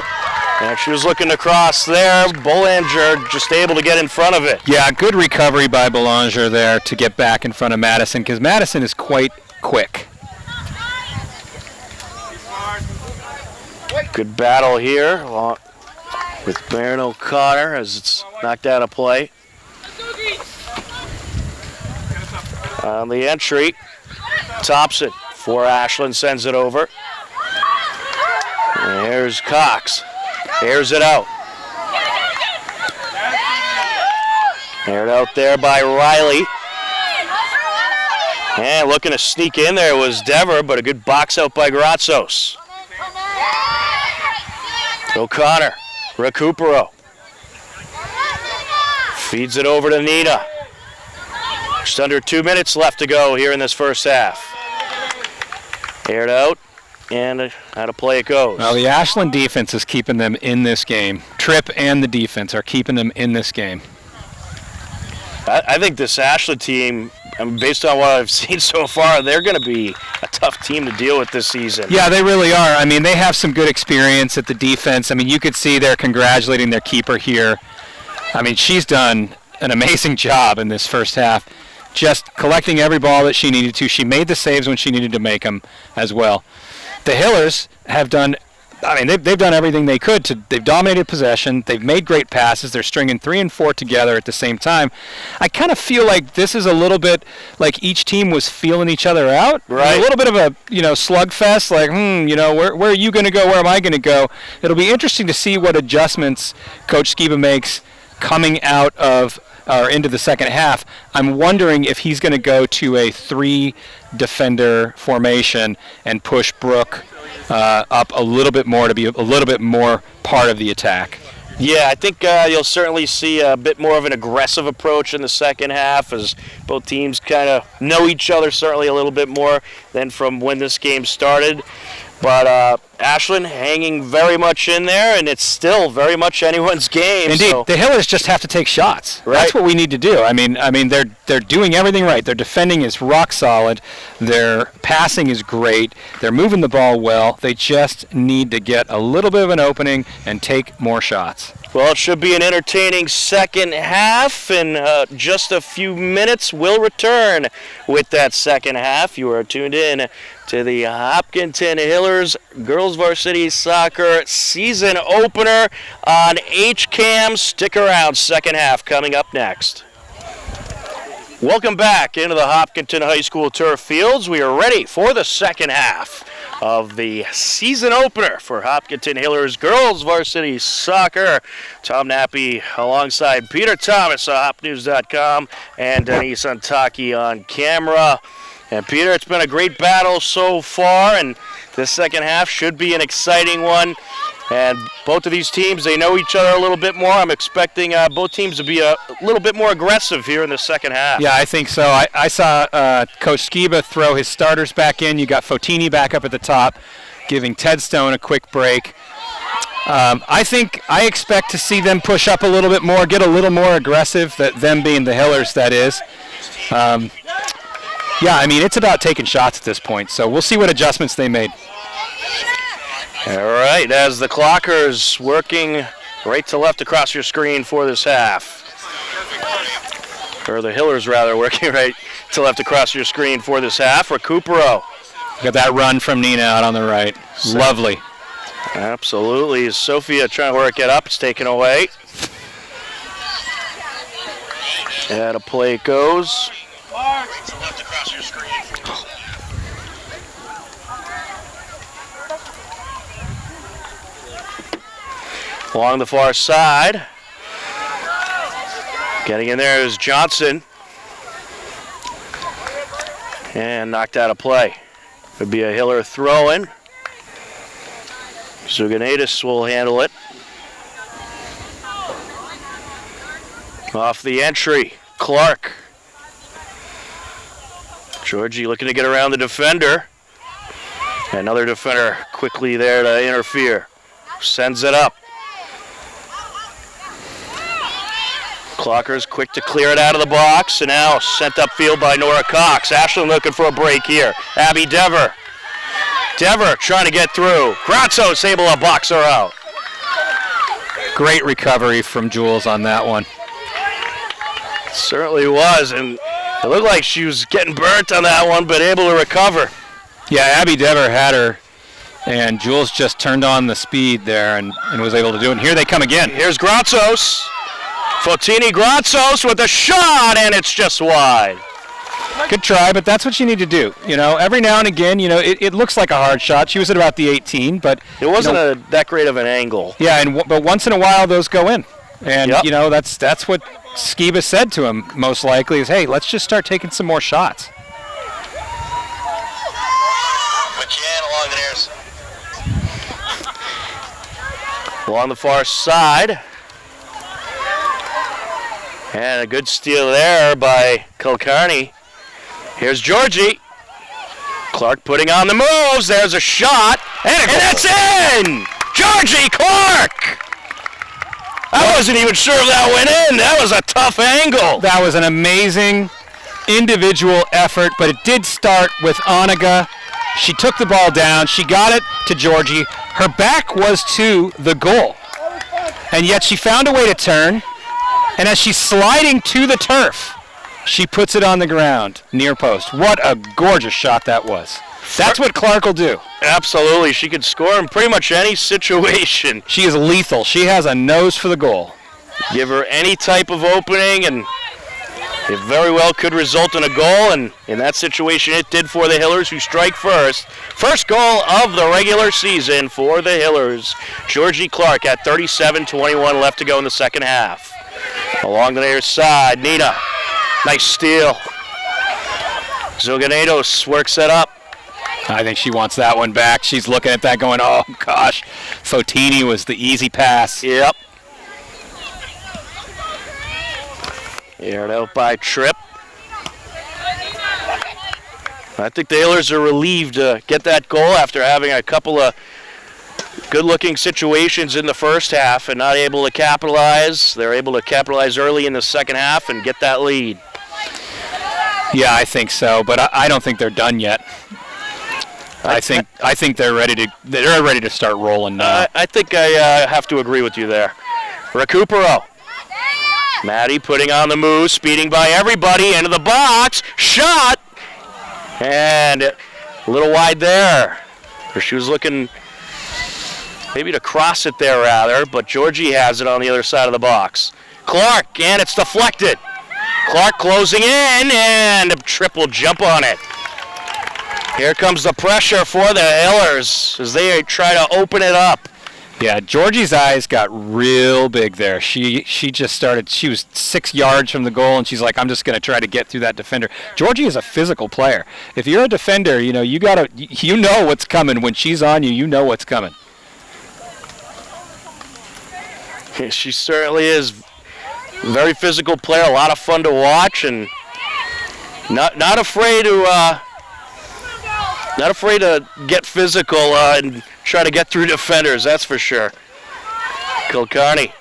S1: And she was looking to cross there. Bollinger just able to get in front of it.
S2: Yeah, good recovery by Bollinger there to get back in front of Madison, because Madison is quite quick.
S1: Good battle here with Baron O'Connor as it's knocked out of play. On the entry, Thompson for Ashland sends it over. And here's Cox. Airs it out. Aired out there by Riley. And looking to sneak in there was Dever, but a good box out by Gratsos. O'Connor, Recupero. Feeds it over to Nina. Just under 2 minutes left to go here in this first half. Aired out, and out of play it goes.
S2: Well, the Ashland defense is keeping them in this game. Tripp and the defense are keeping them in this game.
S1: I think this Ashland team, based on what I've seen so far, they're going to be a tough team to deal with this season.
S2: Yeah, they really are. I mean, they have some good experience at the defense. I mean, you could see they're congratulating their keeper here. I mean, she's done an amazing job in this first half, just collecting every ball that she needed to. She made the saves when she needed to make them as well. The Hillers have done, I mean, they've done everything they could. They've dominated possession. They've made great passes. They're stringing 3 and 4 together at the same time. I kind of feel like this is a little bit like each team was feeling each other out.
S1: Right.
S2: A little bit of a, slugfest, like, where are you going to go? Where am I going to go? It'll be interesting to see what adjustments Coach Skiba makes coming out of or into the second half. I'm wondering if he's going to go to a 3-defender formation and push Brooke up a little bit more to be a little bit more part of the attack.
S1: Yeah, I think you'll certainly see a bit more of an aggressive approach in the second half as both teams kind of know each other certainly a little bit more than from when this game started. But Ashland hanging very much in there, and it's still very much anyone's game.
S2: Indeed,
S1: so.
S2: the Hillers just have to take shots.
S1: Right.
S2: That's what we need to do. I mean, they're doing everything right. Their defending is rock solid. Their passing is great. They're moving the ball well. They just need to get a little bit of an opening and take more shots.
S1: Well, it should be an entertaining second half. In just a few minutes, we'll return with that second half. You are tuned in to the Hopkinton Hillers Girls Varsity Soccer season opener on HCAM. Stick around, second half coming up next. Welcome back into the Hopkinton High School turf fields. We are ready for the second half of the season opener for Hopkinton Hillers Girls Varsity Soccer. Tom Nappy alongside Peter Thomas of HopNews.com and Denise Untaki on camera. And Peter, it's been a great battle so far, and this second half should be an exciting one. And both of these teams, they know each other a little bit more. I'm expecting both teams to be a little bit more aggressive here in the second half.
S2: Yeah, I think so. I saw Coach Skiba throw his starters back in. You got Fotini back up at the top, giving Ted Stone a quick break. I expect to see them push up a little bit more, get a little more aggressive, them being the Hillers, that is. Yeah, I mean, it's about taking shots at this point, so we'll see what adjustments they made.
S1: All right, as the Clockers working right to left across your screen for this half. Or the Hillers, rather, working right to left across your screen for this half. Recupero.
S2: Got that run from Nina out on the right. Lovely.
S1: Absolutely. Sophia trying to work it up. It's taken away. And a play it goes. Along the far side. Getting in there is Johnson. And knocked out of play. Could be a Hiller throw-in. Zuganaitis will handle it. Off the entry, Clark. Georgie looking to get around the defender. Another defender quickly there to interfere. Sends it up. Clockers quick to clear it out of the box, and now sent upfield by Nora Cox. Ashland looking for a break here. Abby Dever. Dever trying to get through. Grazzo's able to box her out.
S2: Great recovery from Jules on that one.
S1: Certainly was, and it looked like she was getting burnt on that one, but able to recover.
S2: Yeah, Abby Dever had her, and Jules just turned on the speed there and was able to do it. And here they come again.
S1: Here's Grazzos. Fotini Grazzos with a shot, and it's just wide.
S2: Good try, but that's what you need to do. You know, every now and again, it looks like a hard shot. She was at about the 18, but
S1: it wasn't that great of an angle.
S2: Yeah, but once in a while those go in, and
S1: yep.
S2: That's what Skiba said to him most likely is, hey, let's just start taking some more shots.
S1: Along the far side. And a good steal there by Kulkarni. Here's Georgie. Clark putting on the moves. There's a shot. And that's in! Georgie Clark! I wasn't even sure if that went in. That was a tough angle.
S2: That was an amazing individual effort, but it did start with Oniga. She took the ball down. She got it to Georgie. Her back was to the goal. And yet she found a way to turn. And as she's sliding to the turf, she puts it on the ground, near post. What a gorgeous shot that was. That's what Clark will do.
S1: Absolutely. She could score in pretty much any situation.
S2: She is lethal. She has a nose for the goal.
S1: Give her any type of opening, and it very well could result in a goal. And in that situation, it did for the Hillers, who strike first. First goal of the regular season for the Hillers. Georgie Clark at 37:21 left to go in the second half. Along the near side, Nina. Nice steal. Zoganedos works it up.
S2: I think she wants that one back. She's looking at that going, oh, gosh. Fotini was the easy pass.
S1: Yep. Aired out by Tripp. I think the Hillers are relieved to get that goal after having a couple of good-looking situations in the first half and not able to capitalize. They're able to capitalize early in the second half and get that lead.
S2: Yeah, I think so, but I don't think they're done yet. I think they're ready to start rolling now.
S1: I think I have to agree with you there. Recupero. Maddie putting on the move, speeding by everybody, into the box, shot, and a little wide there. She was looking maybe to cross it there rather, but Georgie has it on the other side of the box. Clark, and it's deflected. Clark closing in, and a triple jump on it. Here comes the pressure for the Hillers as they try to open it up.
S2: Yeah, Georgie's eyes got real big there. She just started, she was 6 yards from the goal, and she's like, I'm just going to try to get through that defender. Georgie is a physical player. If you're a defender, you know what's coming. When she's on you, you know what's coming.
S1: She certainly is a very physical player, a lot of fun to watch, and not afraid to get physical and try to get through defenders, that's for sure. Kilcarney.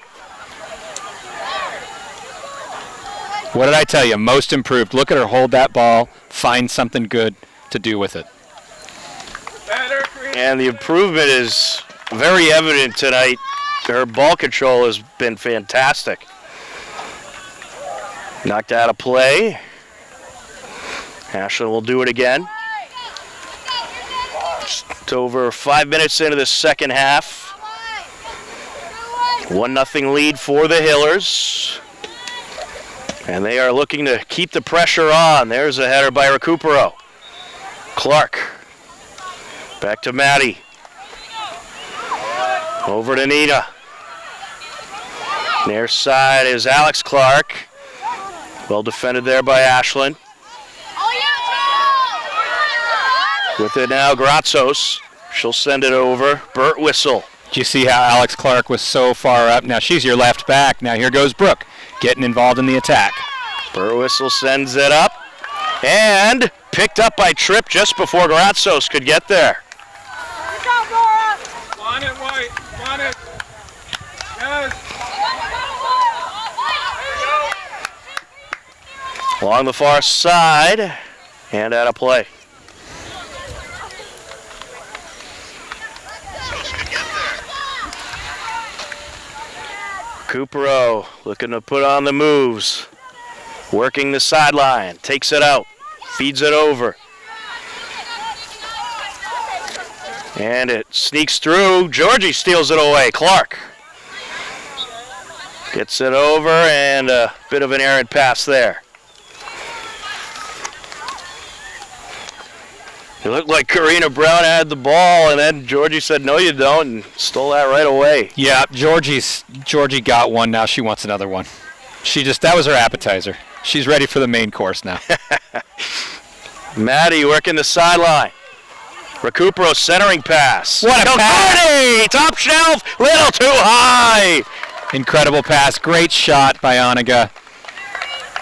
S2: What did I tell you? Most improved. Look at her hold that ball, find something good to do with it.
S1: And the improvement is very evident tonight. Her ball control has been fantastic. Knocked out of play. Ashland will do it again. Just over 5 minutes into the second half. 1-0 lead for the Hillers. And they are looking to keep the pressure on. There's a header by Recupero. Clark. Back to Maddie. Over to Nina. Near side is Alex Clark. Well defended there by Ashland. With it now, Gratzos. She'll send it over. Burt Whistle.
S2: Do you see how Alex Clark was so far up? Now she's your left back. Now here goes Brooke, getting involved in the attack.
S1: Burt Whistle sends it up. And picked up by Tripp just before Gratzos could get there.
S4: On it, White. On it. Yes.
S1: Along the far side. And out of play. Recupero looking to put on the moves. Working the sideline. Takes it out. Feeds it over. And it sneaks through. Georgie steals it away. Clark gets it over, and a bit of an errant pass there. It looked like Karina Brown had the ball, and then Georgie said, no, you don't, and stole that right away.
S2: Yeah, Georgie got one. Now she wants another one. That was her appetizer. She's ready for the main course now.
S1: Maddie working the sideline. Recupero centering pass.
S2: What a pass!
S1: Top shelf, little too high.
S2: Incredible pass. Great shot by Oniga.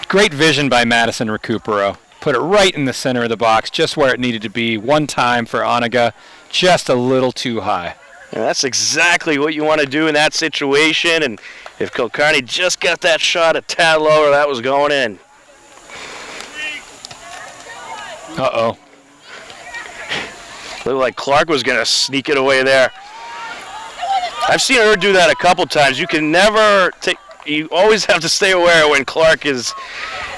S2: Great vision by Madison Recupero. put it right in the center of the box, just where it needed to be. One time for Oniga, just a little too high.
S1: And that's exactly what you want to do in that situation. And if Kilcarney just got that shot a tad lower, that was going in.
S2: Uh-oh.
S1: Looked like Clark was going to sneak it away there. I've seen her do that a couple times. You can never take. You always have to stay aware when Clark is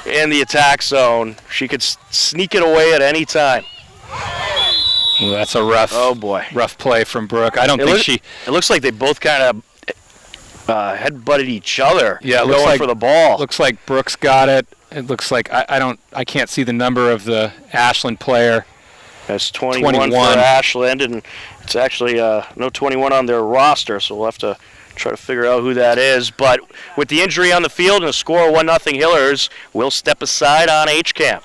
S1: in the attack zone. She could sneak it away at any time.
S2: Well, that's a rough play from Brooke. I don't think
S1: It looks like they both kind of head-butted each other.
S2: Yeah, it
S1: going for the ball.
S2: Looks like Brooks got it. It looks like I can't see the number of the Ashland player.
S1: That's 21 for Ashland, and it's actually no 21 on their roster, so we'll have to try to figure out who that is. But with the injury on the field and a score of 1-0 Hillers, we'll step aside on H-Camp.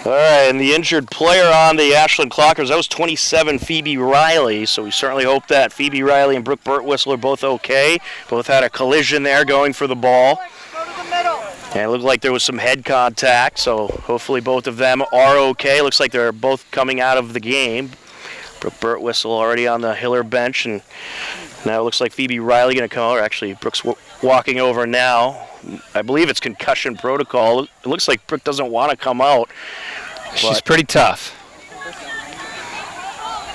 S1: All right, and the injured player on the Ashland Clockers, that was 27, Phoebe Riley. So we certainly hope that Phoebe Riley and Brooke Birtwhistle are both okay. Both had a collision there going for the ball. And it looked like there was some head contact, so hopefully both of them are okay. Looks like they're both coming out of the game. Brooke Birtwhistle already on the Hiller bench, and now it looks like Phoebe Riley going to come over. Actually, Brooke's walking over now. I believe it's concussion protocol. It looks like Brooke doesn't want to come out.
S2: She's pretty tough.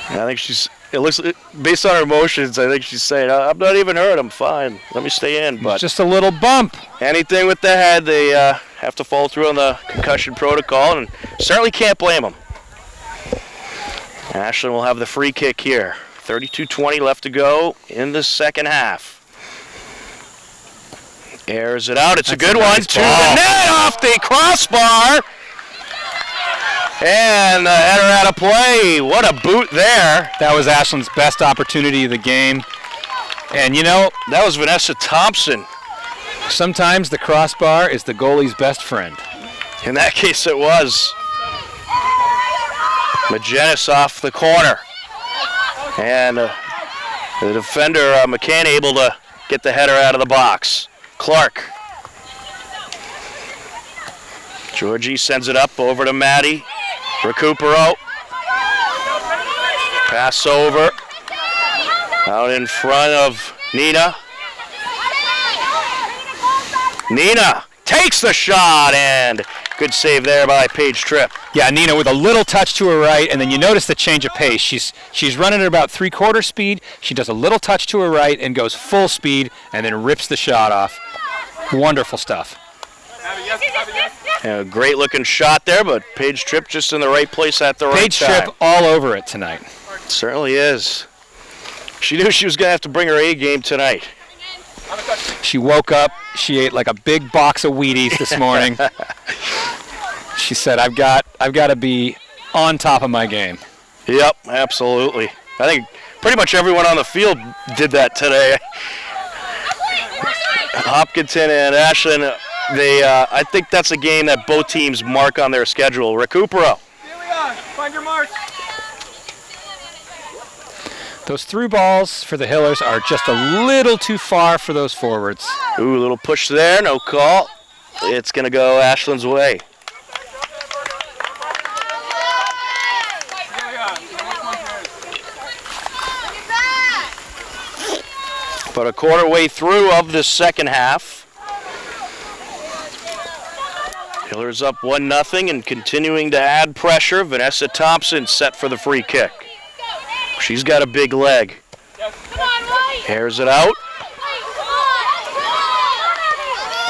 S1: I think it looks, based on her emotions, I think she's saying, I'm not even hurt, I'm fine. Let me stay in. But
S2: just a little bump.
S1: Anything with the head, they have to follow through on the concussion protocol, and certainly can't blame them. Ashland will have the free kick here. 32:20 left to go in the second half. Airs it out. It's a good one to the net off the crossbar. And the header out of play. What a boot there.
S2: That was Ashland's best opportunity of the game. And, you know,
S1: that was Vanessa Thompson.
S2: Sometimes the crossbar is the goalie's best friend.
S1: In that case, it was. Magenis off the corner. And the defender, McCann, able to get the header out of the box. Clark. Georgie sends it up over to Maddie. Recupero. Pass over. Out in front of Nina. Nina takes the shot, and good save there by Paige Tripp.
S2: Yeah, Nina with a little touch to her right, and then you notice the change of pace. She's running at about 3/4 speed. She does a little touch to her right and goes full speed, and then rips the shot off. Wonderful stuff.
S1: Yeah, great looking shot there, but Paige Tripp just in the right place at the right time.
S2: Paige Tripp all over it tonight.
S1: Certainly is. She knew she was going to have to bring her A game tonight.
S2: She woke up, she ate like a big box of Wheaties this morning. She said, I've got to be on top of my game.
S1: Yep, absolutely. I think pretty much everyone on the field did that today. Hopkinton and Ashland, I think that's a game that both teams mark on their schedule. Recupero.
S4: Find your mark.
S2: Those through balls for the Hillers are just a little too far for those forwards.
S1: Ooh, a little push there, no call. It's going to go Ashland's way. But a quarter way through of the second half. Hillers up 1-0 and continuing to add pressure. Vanessa Thompson set for the free kick. She's got a big leg. Airs it out.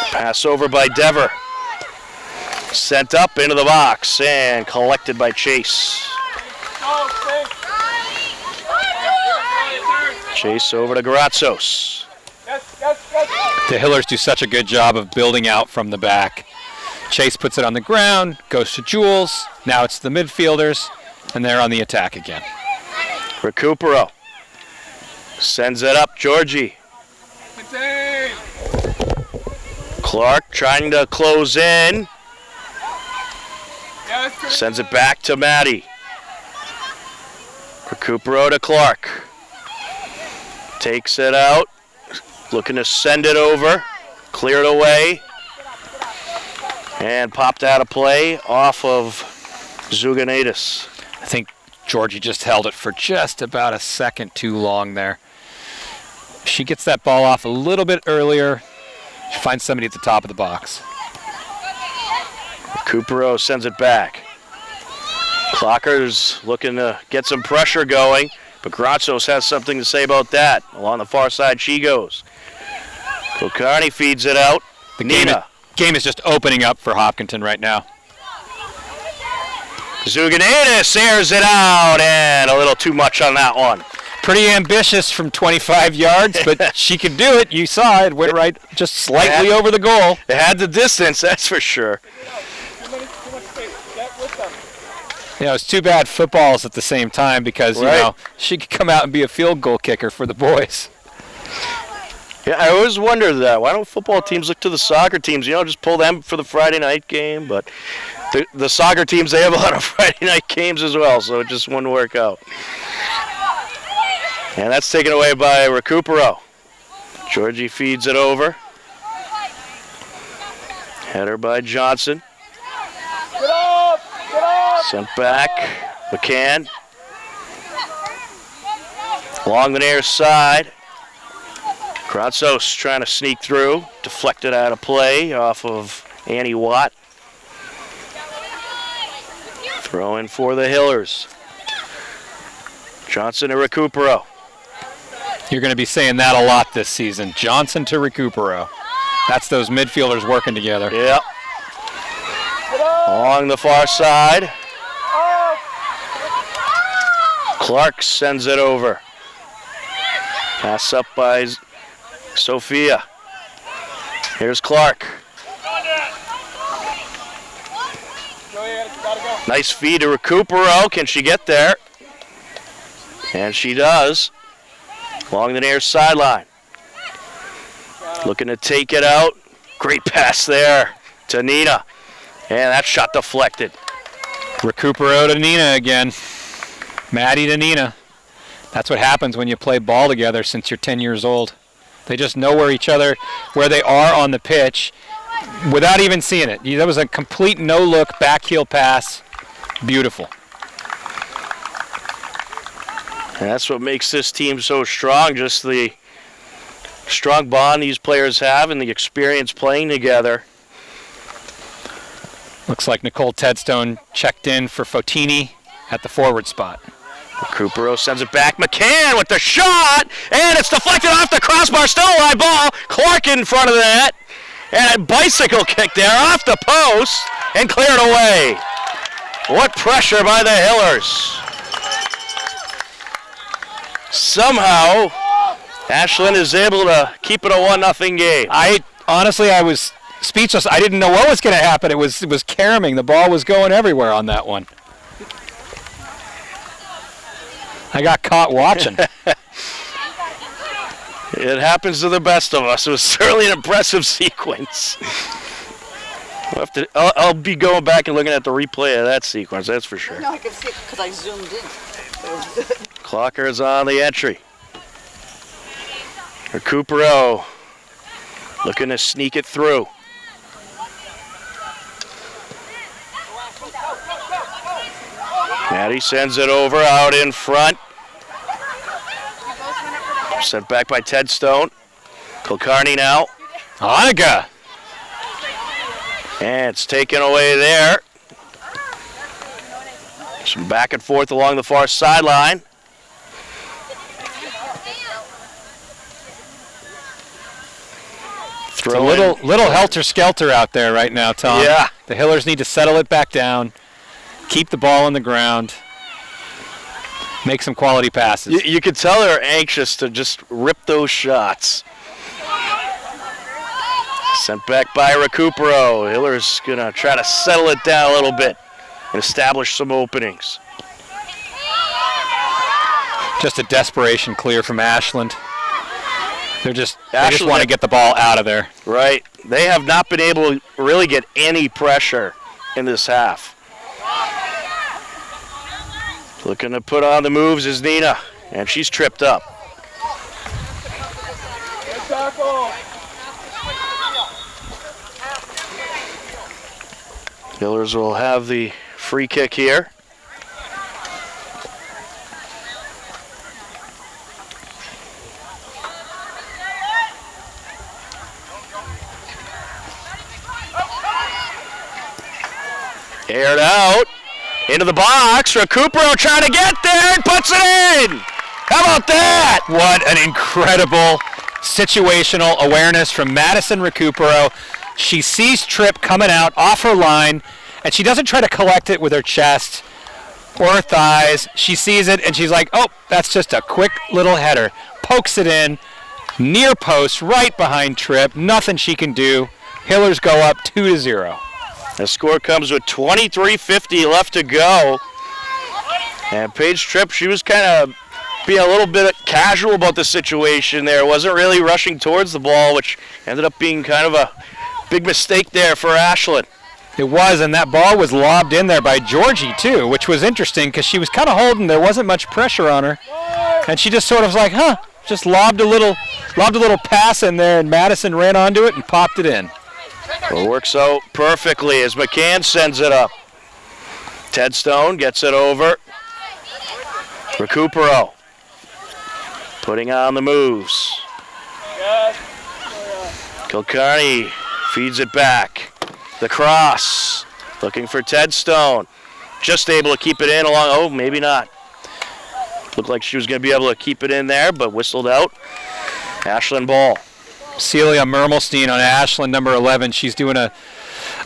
S1: Pass over by Dever. Sent up into the box and collected by Chase. Chase over to Garazzos.
S2: The Hillers do such a good job of building out from the back. Chase puts it on the ground, goes to Jules. Now it's the midfielders, and they're on the attack again.
S1: Recupero sends it up. Georgie. Clark trying to close in. Sends it back to Maddie. Recupero to Clark. Takes it out. Looking to send it over. Clear it away. And popped out of play off of Zuganaitis.
S2: I think Georgie just held it for just about a second too long there. She gets that ball off a little bit earlier. She finds somebody at the top of the box.
S1: Recupero sends it back. Clocker's looking to get some pressure going, but Grazos has something to say about that. Along the far side she goes. Kulkarni feeds it out.
S2: The
S1: Nina.
S2: game is just opening up for Hopkinton right now.
S1: Zuganaitis airs it out, and a little too much on that one.
S2: Pretty ambitious from 25 yards, but she could do it. You saw it. Went right just slightly over the goal.
S1: It had the distance, that's for sure.
S2: You know, it's too bad football's at the same time because, you know, she could come out and be a field goal kicker for the boys.
S1: Yeah, I always wondered that. Why don't football teams look to the soccer teams? You know, just pull them for the Friday night game. But the soccer teams, they have a lot of Friday night games as well, so it just wouldn't work out. And that's taken away by Recupero. Georgie feeds it over. Header by Johnson.
S4: Get up! Get up!
S1: Sent back. McCann. Along the near side. Grazos trying to sneak through. Deflected out of play off of Annie Watt. Throw in for the Hillers. Johnson to Recupero.
S2: You're going to be saying that a lot this season. Johnson to Recupero. That's those midfielders working together.
S1: Yep. Along the far side. Clark sends it over. Pass up by Sophia. Here's Clark. Nice feed to Recupero. Can she get there? And she does. Along the near sideline. Looking to take it out. Great pass there to Nina. And that shot deflected.
S2: Recupero to Nina again. Maddie to Nina. That's what happens when you play ball together since you're 10 years old. They just know where they are on the pitch without even seeing it. That was a complete no-look back heel pass. Beautiful.
S1: And that's what makes this team so strong, just the strong bond these players have and the experience playing together.
S2: Looks like Nicole Tedstone checked in for Fotini at the forward spot.
S1: Recupero sends it back. McCann with the shot, and it's deflected off the crossbar. Still a live ball. Clark in front of the net, and a bicycle kick there off the post and cleared away. What pressure by the Hillers. Somehow, Ashland is able to keep it a 1-0 game.
S2: Honestly, I was speechless. I didn't know what was going to happen. It was caroming. The ball was going everywhere on that one. I got caught watching.
S1: It happens to the best of us. It was certainly an impressive sequence. I'll be going back and looking at the replay of that sequence, that's for sure.
S5: No, I can see it because I zoomed in.
S1: Clocker's on the entry. Recupero looking to sneak it through. Maddie sends it over out in front. Sent back by Tedstone. Kulkarni now.
S2: Hanukkah.
S1: And it's taken away there. Some back and forth along the far sideline.
S2: It's a little helter-skelter out there right now, Tom.
S1: Yeah.
S2: The Hillers need to settle it back down, keep the ball on the ground, make some quality passes.
S1: You could tell they're anxious to just rip those shots. Sent back by Recupero. Hiller's going to try to settle it down a little bit and establish some openings.
S2: Just a desperation clear from Ashland. They just want to get the ball out of there.
S1: Right. They have not been able to really get any pressure in this half. Looking to put on the moves is Nina, and she's tripped up. Hillers will have the free kick here. Aired out into the box. Recupero trying to get there and puts it in. How about that?
S2: What an incredible situational awareness from Madison Recupero. She sees Tripp coming out off her line, and she doesn't try to collect it with her chest or her thighs. She sees it, and she's like, oh, that's just a quick little header. Pokes it in, near post, right behind Tripp. Nothing she can do. Hillers go up 2-0.
S1: The score comes with 23:50 left to go. And Paige Tripp, she was kind of being a little bit casual about the situation there. Wasn't really rushing towards the ball, which ended up being kind of a big mistake there for Ashland.
S2: It was, and that ball was lobbed in there by Georgie, too, which was interesting because she was kind of holding. There wasn't much pressure on her. And she just sort of was like, just lobbed a little pass in there, and Madison ran onto it and popped it in.
S1: Well, it works out perfectly as McCann sends it up. Ted Stone gets it over. Recupero putting on the moves. Kilcarney feeds it back. The cross, looking for Ted Stone. Just able to keep it in along, oh, maybe not. Looked like she was going to be able to keep it in there, but whistled out. Ashland ball.
S2: Celia Mermelstein on Ashland, number 11. She's doing an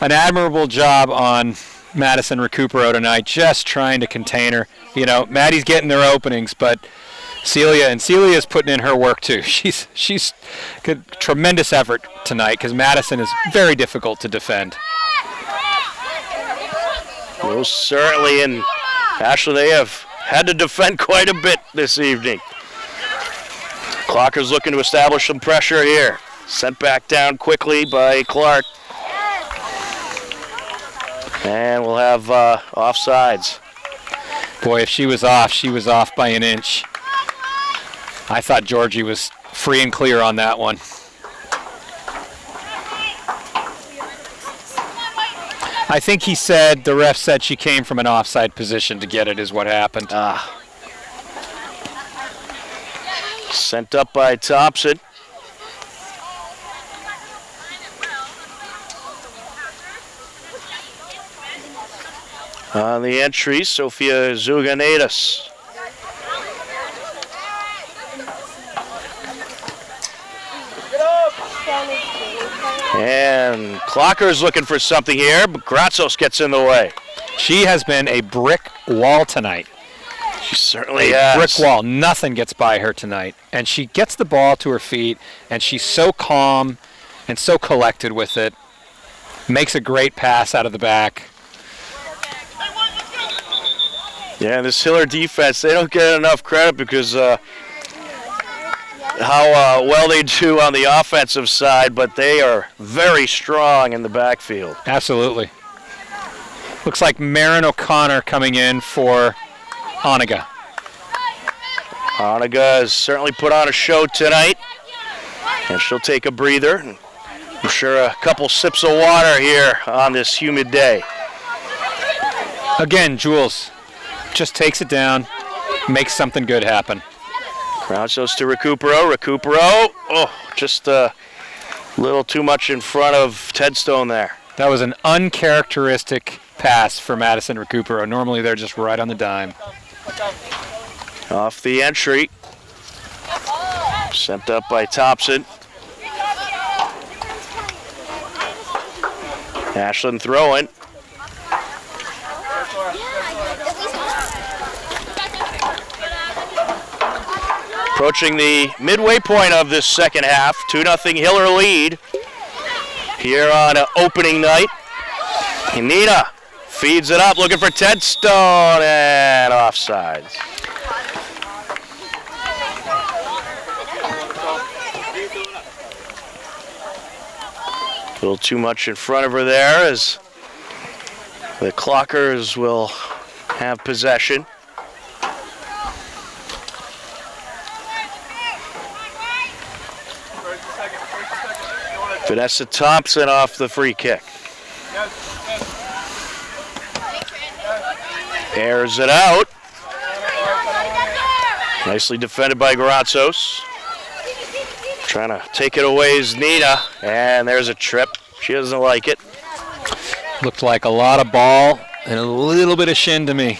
S2: admirable job on Madison Recupero tonight, just trying to contain her. You know, Maddie's getting their openings, but Celia's putting in her work too. She's good, tremendous effort tonight because Madison is very difficult to defend.
S1: Most certainly, and Ashland, they have had to defend quite a bit this evening. Clocker's looking to establish some pressure here. Sent back down quickly by Clark. And we'll have offsides.
S2: Boy, if she was off by an inch. I thought Georgie was free and clear on that one. I think the ref said she came from an offside position to get it is what happened.
S1: Sent up by Thompson. On the entry, Sofia Zuganaitis. And Clocker's looking for something here, but Gratsos gets in the way.
S2: She has been a brick wall tonight.
S1: She certainly has.
S2: Brick wall. Nothing gets by her tonight. And she gets the ball to her feet, and she's so calm and so collected with it. Makes a great pass out of the back.
S1: Yeah, this Hiller defense, they don't get enough credit because how well they do on the offensive side, but they are very strong in the backfield.
S2: Absolutely. Looks like Marin O'Connor coming in for Onega.
S1: Onega has certainly put on a show tonight, and she'll take a breather. I'm sure a couple sips of water here on this humid day.
S2: Again, Jules just takes it down, makes something good happen.
S1: Gratsos to Recupero. Recupero, just a little too much in front of Ted Stone there.
S2: That was an uncharacteristic pass for Madison Recupero. Normally they're just right on the dime.
S1: Off the entry. Sent up by Thompson. Ashland throwing. Approaching the midway point of this second half. 2-0 Hiller lead here on opening night. Nina feeds it up, looking for Ted Stone, and offsides. A little too much in front of her there as the Clockers will have possession. Vanessa Thompson off the free kick. Airs it out. Nicely defended by Grazos. Trying to take it away is Nina, and there's a trip. She doesn't like it.
S2: Looked like a lot of ball and a little bit of shin to me.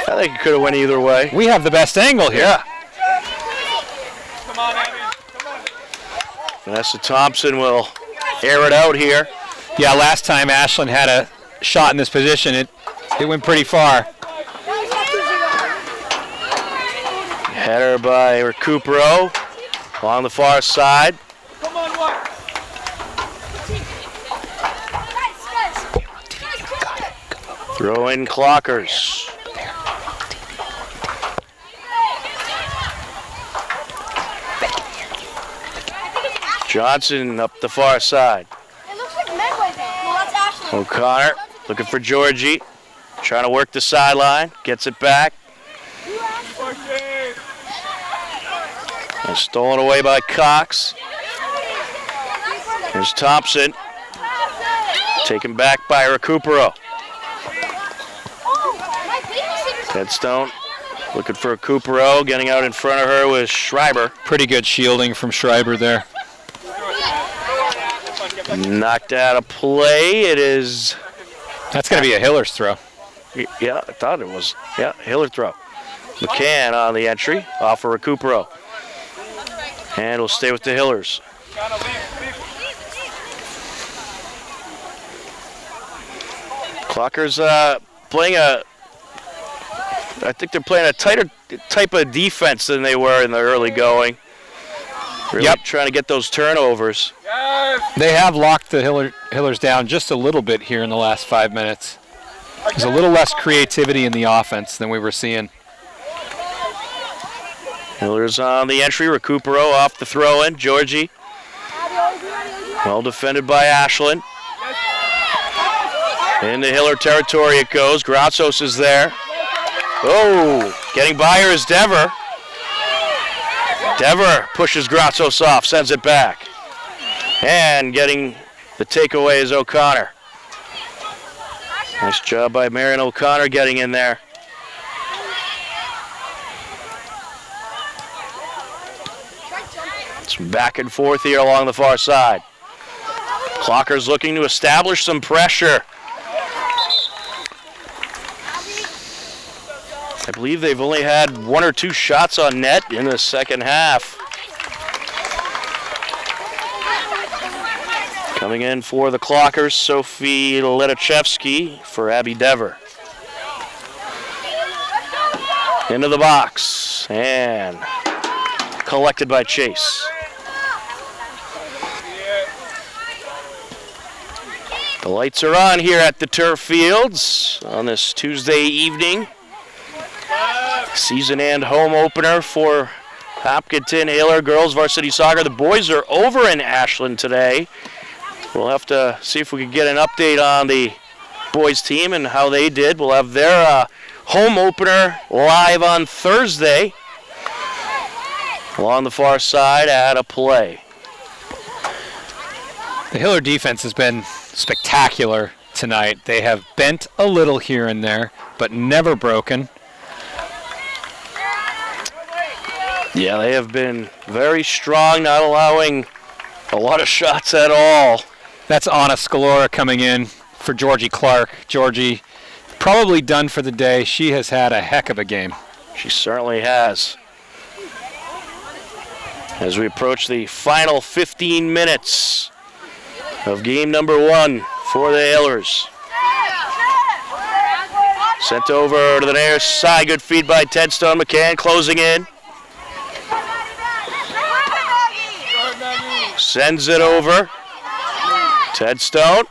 S1: I think it could have went either way.
S2: We have the best angle here.
S1: Yeah.
S4: Come on, Abby. Come on.
S1: Vanessa Thompson will air it out here.
S2: Yeah, last time Ashland had a shot in this position, it went pretty far.
S1: Header by Recupero along the far side.
S4: Come on, what?
S1: Throw in Clockers. Johnson up the far side.
S3: It looks like Medway there. Well, that's Ashland.
S1: O'Connor looking for Georgie. Trying to work the sideline. Gets it back.
S4: Push it.
S1: And stolen away by Cox. Here's Thompson. Taken back by Recupero. Headstone looking for Recupero. Getting out in front of her was Schreiber.
S2: Pretty good shielding from Schreiber there.
S1: Knocked out of play. It is.
S2: That's going to be a Hiller's throw.
S1: Yeah, I thought it was. Yeah, Hiller throw. McCann on the entry. Off for Recupero. And we'll stay with the Hillers. Clockers playing a. I think they're playing a tighter type of defense than they were in the early going. Really trying to get those turnovers.
S4: Yes.
S2: They have locked the Hillers down just a little bit here in the last 5 minutes. There's a little less creativity in the offense than we were seeing.
S1: Hillers on the entry. Recupero off the throw-in. Georgie. Well defended by Ashland. Into Hiller territory it goes. Grazos is there. Oh, getting by her is Dever. Dever pushes Grazos off, sends it back. And getting the takeaway is O'Connor. Nice job by Marion O'Connor getting in there. It's back and forth here along the far side. Clockers looking to establish some pressure. I believe they've only had 1 or 2 shots on net in the second half. Coming in for the Clockers, Sophie Letachevsky for Abby Dever. Into the box and collected by Chase. The lights are on here at the turf fields on this Tuesday evening. Season and home opener for Hopkinton Hiller girls varsity soccer. The boys are over in Ashland today. We'll have to see if we can get an update on the boys team and how they did. We'll have their home opener live on Thursday. Along the far side at a play.
S2: The Hiller defense has been spectacular tonight. They have bent a little here and there, but never broken.
S1: Yeah, they have been very strong, not allowing a lot of shots at all.
S2: That's Anna Scalora coming in for Georgie Clark. Georgie probably done for the day. She has had a heck of a game.
S1: She certainly has. As we approach the final 15 minutes of game number 1 for the Hillers. Sent over to the near side. Good feed by Ted Stone. McCann closing in. Sends it over. Ted Stone.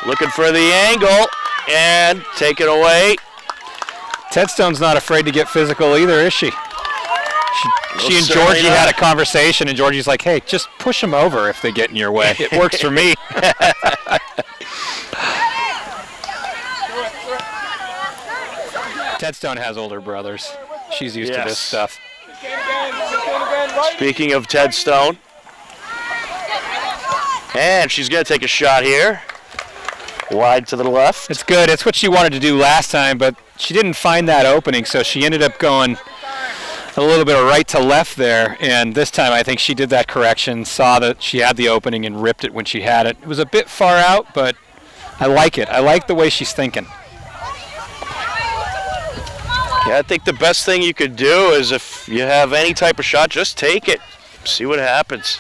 S1: Looking for the angle and take it away.
S2: Ted Stone's not afraid to get physical either, is she? She and Georgie had a conversation, and Georgie's like, hey, just push them over if they get in your way. It works for me. Ted Stone has older brothers. She's used to this stuff.
S1: Speaking of Ted Stone. And she's going to take a shot here. wide to the left.
S2: It's good. It's what she wanted to do last time, but she didn't find that opening, so she ended up going a little bit of right to left there, and this time I think she did that correction, saw that she had the opening and ripped it when she had it. It was a bit far out, but I like it. I like the way she's thinking.
S1: Yeah, I think the best thing you could do is if you have any type of shot, just take it. See what happens.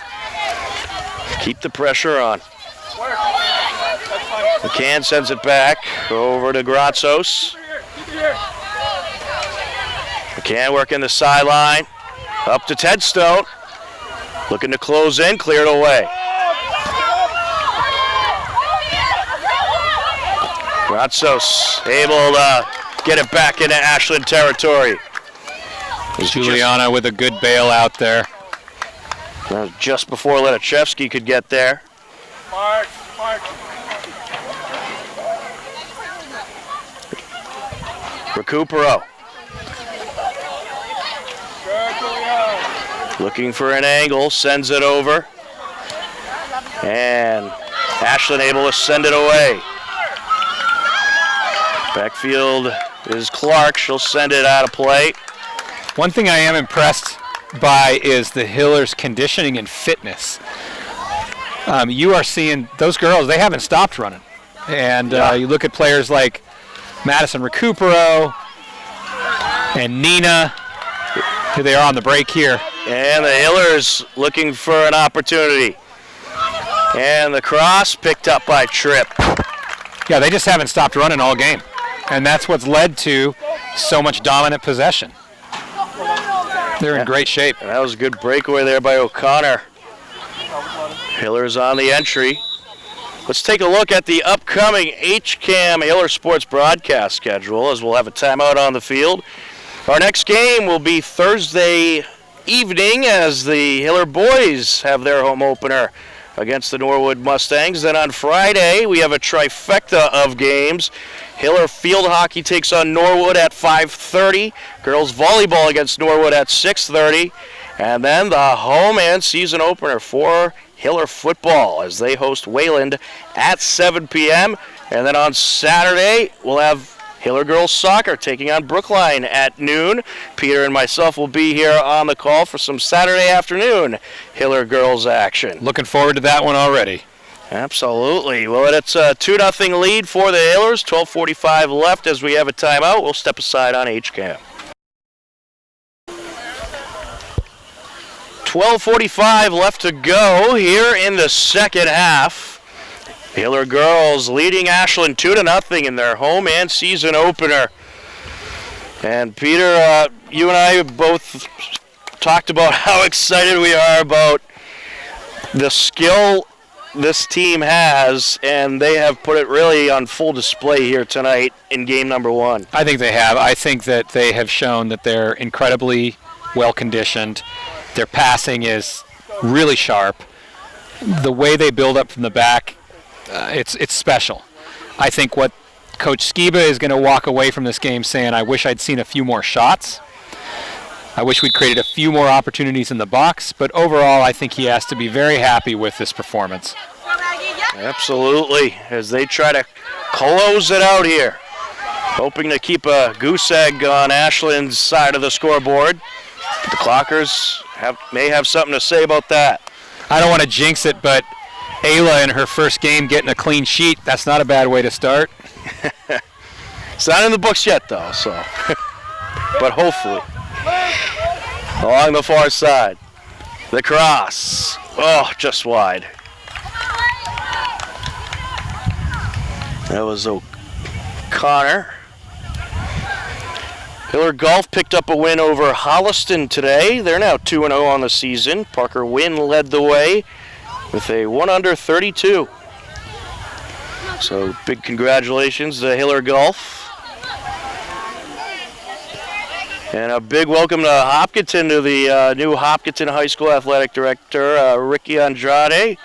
S1: Keep the pressure on. McCann sends it back over to Gratzos. McCann working the sideline. Up to Tedstone. Looking to close in, cleared away. Gratzos able to get it back into Ashland territory.
S2: Juliana with a good bailout there.
S1: That was just before Letichevsky could get there.
S4: Mark.
S1: Recupero.
S4: Good, Juliana.
S1: Looking for an angle, sends it over. And Ashland able to send it away. Backfield is Clark. She'll send it out of play.
S2: One thing I am impressed by is the Hillers' conditioning and fitness. You are seeing those girls, they haven't stopped running. And you look at players like Madison Recupero and Nina. Here they are on the break here.
S1: And the Hillers looking for an opportunity. And the cross picked up by Tripp.
S2: Yeah, they just haven't stopped running all game. And that's what's led to so much dominant possession. They're in great shape.
S1: And that was a good breakaway there by O'Connor. Hillers on the entry. Let's take a look at the upcoming HCAM Hiller Sports broadcast schedule as we'll have a timeout on the field. Our next game will be Thursday evening as the Hiller boys have their home opener against the Norwood Mustangs. Then on Friday, we have a trifecta of games. Hiller field hockey takes on Norwood at 5:30. Girls volleyball against Norwood at 6:30. And then the home and season opener for Hiller football as they host Wayland at 7 p.m. And then on Saturday, we'll have Hiller girls soccer taking on Brookline at noon. Peter and myself will be here on the call for some Saturday afternoon Hiller girls action.
S2: Looking forward to that one already.
S1: Absolutely. Well, it's a 2-0 lead for the Hillers. 12:45 left as we have a timeout. We'll step aside on HCAM. 12:45 left to go here in the second half. Hiller girls leading Ashland 2-0 in their home and season opener. And Peter, you and I both talked about how excited we are about the skill this team has, and they have put it really on full display here tonight in game number one.
S2: I think they have. I think that they have shown that they're incredibly well conditioned. Their passing is really sharp. The way they build up from the back, it's special. I think what Coach Skiba is going to walk away from this game saying, I wish I'd seen a few more shots. I wish we'd created a few more opportunities in the box, but overall I think he has to be very happy with this performance.
S1: Absolutely, as they try to close it out here. Hoping to keep a goose egg on Ashland's side of the scoreboard. The Clockers may have something to say about that.
S2: I don't want to jinx it, but Ayla in her first game getting a clean sheet, that's not a bad way to start.
S1: It's not in the books yet, though, so. But hopefully. Along the far side. The cross. Oh, just wide. That was O'Connor. Hiller Golf picked up a win over Holliston today. They're now 2-0 on the season. Parker Wynn led the way with a 1-under-32. So big congratulations to Hiller Golf. And a big welcome to Hopkinton, to the new Hopkinton High School Athletic Director, Ricky Andrade.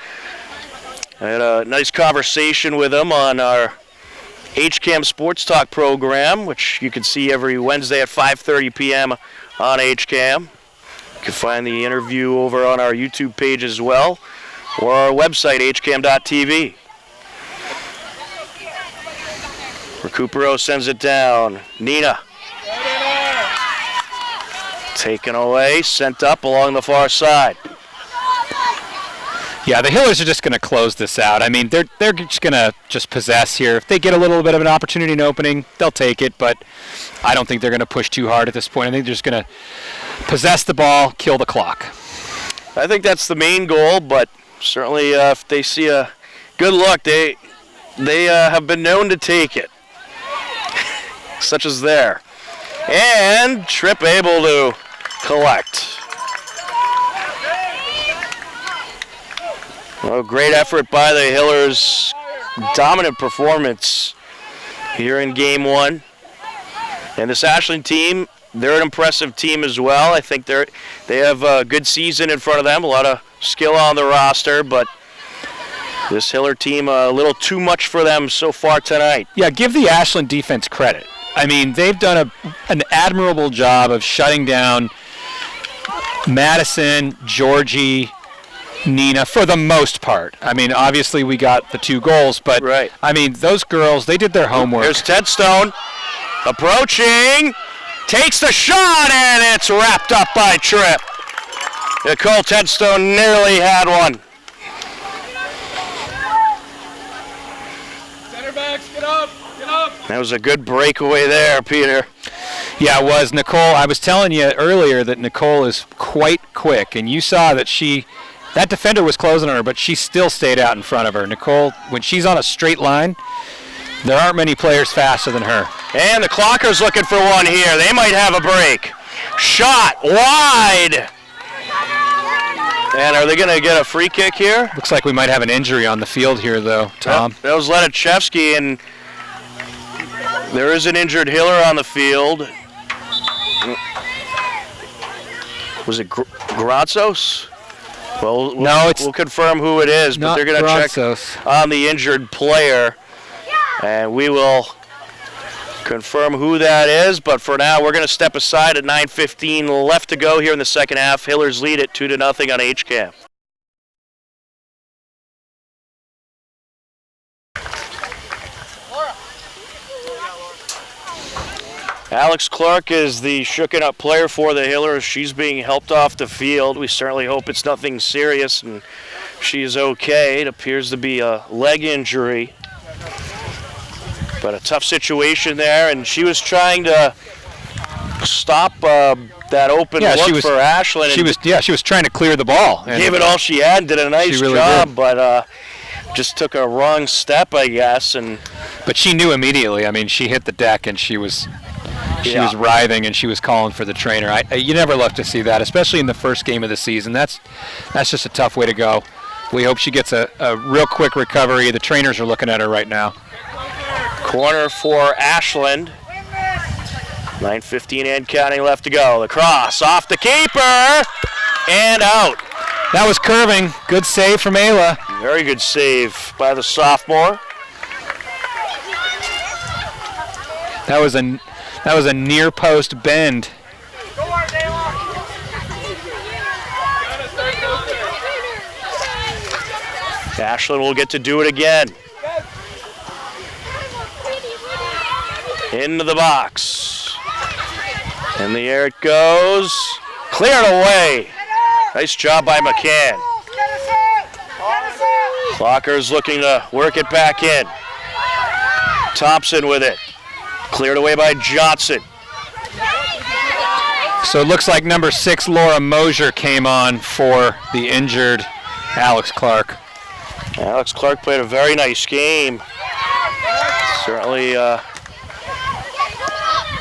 S1: I had a nice conversation with him on our HCAM Sports Talk program, which you can see every Wednesday at 5:30 p.m. on HCAM. You can find the interview over on our YouTube page as well, or our website, hcam.tv. Recupero sends it down. Nina. Taken away, sent up along the far side.
S2: Yeah, the Hillers are just going to close this out. I mean, they're just going to just possess here. If they get a little bit of an opportunity in opening, they'll take it, but I don't think they're going to push too hard at this point. I think they're just going to possess the ball, kill the clock.
S1: I think that's the main goal, but certainly if they see a good look, they have been known to take it, such as there. And Tripp able to collect. Well, great effort by the Hillers. Dominant performance here in game one. And this Ashland team, they're an impressive team as well. I think they have a good season in front of them. A lot of skill on the roster, but this Hiller team, a little too much for them so far tonight.
S2: Yeah, give the Ashland defense credit. I mean, they've done an admirable job of shutting down Madison, Georgie, Nina, for the most part. I mean, obviously we got the 2 goals, but
S1: right.
S2: I mean, those girls, they did their homework.
S1: Here's Tedstone, approaching, takes the shot, and it's wrapped up by Tripp. Nicole Tedstone nearly had one.
S4: Center backs, get up, get up.
S1: That was a good breakaway there, Peter.
S2: Yeah, it was. Nicole, I was telling you earlier that Nicole is quite quick, and you saw that that defender was closing on her, but she still stayed out in front of her. Nicole, when she's on a straight line, there aren't many players faster than her.
S1: And the Clockers looking for one here. They might have a break. Shot wide. And are they going to get a free kick here?
S2: Looks like we might have an injury on the field here, though, Tom.
S1: That was Lenichevsky, and there is an injured Hiller on the field. Was it Grazos? Well, we'll confirm who it is, but they're going to check on the injured player, and we will confirm who that is. But for now, we're going to step aside at 9:15 left to go here in the second half. Hillers lead it 2-0 on HCAM. Alex Clark is the shooken up player for the Hillers. She's being helped off the field. We certainly hope it's nothing serious and she's okay. It appears to be a leg injury. But a tough situation there, and she was trying to stop that open look for Ashland.
S2: She was trying to clear the ball.
S1: And gave it all she had, did a nice job, but just took a wrong step, I guess.
S2: But she knew immediately. I mean, she hit the deck and she was writhing and she was calling for the trainer. You never love to see that, especially in the first game of the season. That's just a tough way to go. We hope she gets a real quick recovery. The trainers are looking at her right now.
S1: Corner for Ashland. 9:15 and counting left to go. The cross off the keeper and out.
S2: That was curving. Good save from Ayla.
S1: Very good save by the sophomore.
S2: That was a near post bend.
S1: Ashland will get to do it again. Into the box. In the air it goes. Cleared away. Nice job by McCann. Clockers looking to work it back in. Thompson with it. Cleared away by Johnson.
S2: So it looks like number 6, Laura Mosier, came on for the injured Alex Clark.
S1: Alex Clark played a very nice game. Certainly a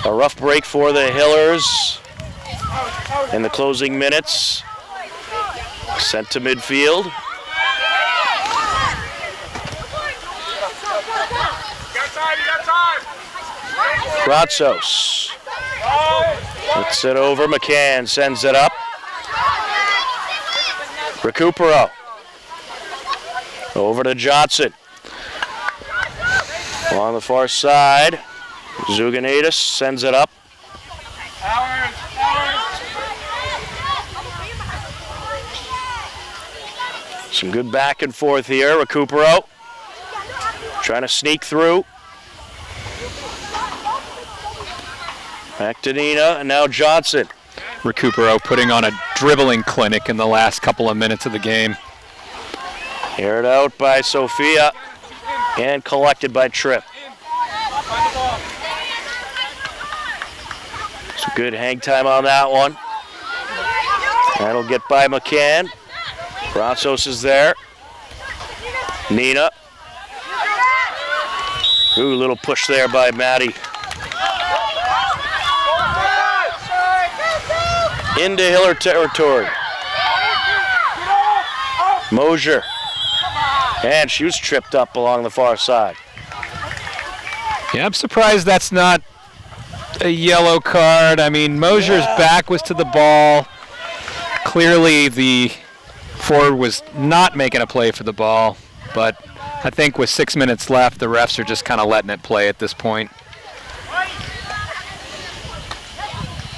S1: rough break for the Hillers in the closing minutes. Sent to midfield. Grazos. It's it over. McCann sends it up. Recupero. Over to Johnson. On the far side. Zuganaitis sends it up. Some good back and forth here. Recupero trying to sneak through. Back to Nina, and now Johnson.
S2: Recupero putting on a dribbling clinic in the last couple of minutes of the game.
S1: Aired out by Sophia and collected by Tripp. Some good hang time on that one. That'll get by McCann. Bronsos is there. Nina. Ooh, little push there by Maddie. Into Hiller territory. Mosier. And she was tripped up along the far side.
S2: Yeah, I'm surprised that's not a yellow card. I mean, Mosier's back was to the ball. Clearly the forward was not making a play for the ball, but I think with 6 minutes left, the refs are just kind of letting it play at this point.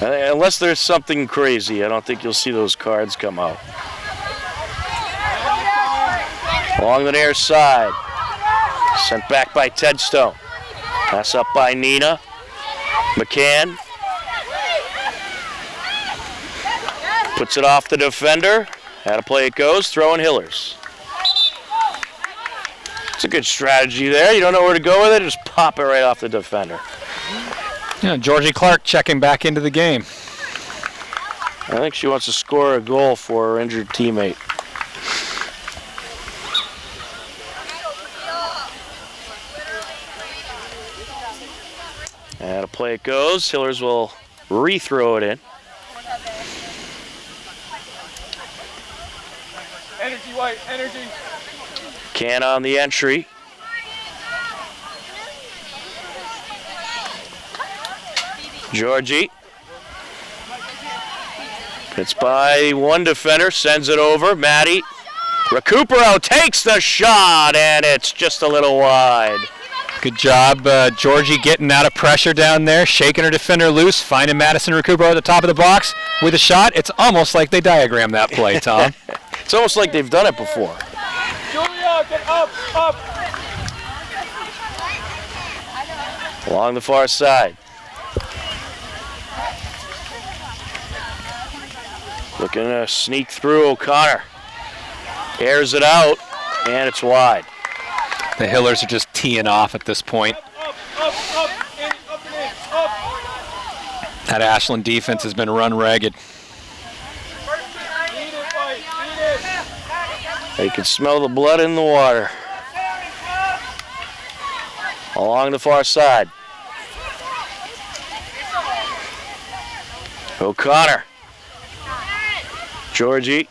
S1: Unless there's something crazy, I don't think you'll see those cards come out. Along the near side. Sent back by Tedstone. Pass up by Nina. McCann. Puts it off the defender. How to play it goes. Throwing Hillers. It's a good strategy there. You don't know where to go with it, just pop it right off the defender.
S2: Yeah, Georgie Clark checking back into the game.
S1: I think she wants to score a goal for her injured teammate. And a play it goes. Hillers will re-throw it in.
S4: Energy, White, energy.
S1: Can on the entry. Georgie. It's by one defender, sends it over. Maddie. Recupero takes the shot, and it's just a little wide.
S2: Good job, Georgie getting out of pressure down there, shaking her defender loose, finding Madison Recupero at the top of the box with a shot. It's almost like they diagrammed that play, Tom.
S1: It's almost like they've done it before.
S4: Julia, get up, up.
S1: Along the far side. Looking to sneak through O'Connor. Airs it out, and it's wide.
S2: The Hillers are just teeing off at this point. That Ashland defense has been run ragged.
S1: They can smell the blood in the water. Along the far side. O'Connor. Georgie.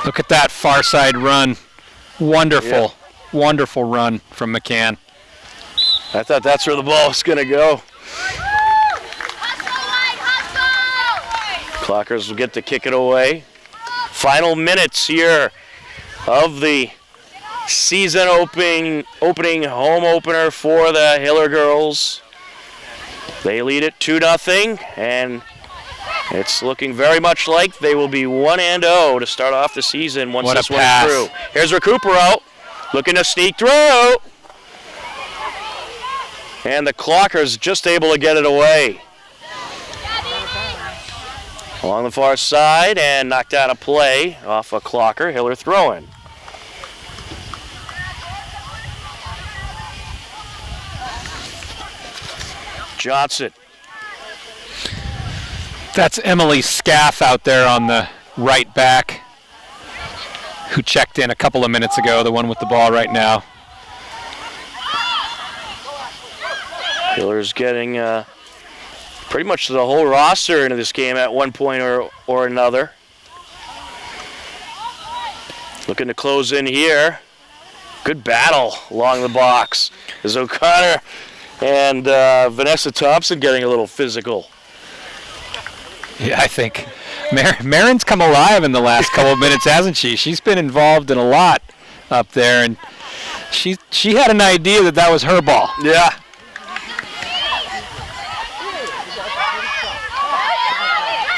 S2: Look at that far side run. Wonderful, wonderful run from McCann.
S1: I thought that's where the ball was going to go. Clockers will get to kick it away. Final minutes here of the season opening home opener for the Hiller girls. They lead it 2-0, and it's looking very much like they will be 1-0 to start off the season once this one's through. Here's Recupero looking to sneak through. And the Clockers just able to get it away. Along the far side and knocked out a play off a Clocker. Hiller throwing. Johnson.
S2: That's Emily Scaff out there on the right back, who checked in a couple of minutes ago, the one with the ball right now.
S1: Hiller's getting pretty much the whole roster into this game at one point or another. Looking to close in here. Good battle along the box. As O'Connor and Vanessa Thompson getting a little physical.
S2: Yeah, I think Marin's come alive in the last couple of minutes, hasn't she? She's been involved in a lot up there, and she had an idea that was her ball.
S1: Yeah.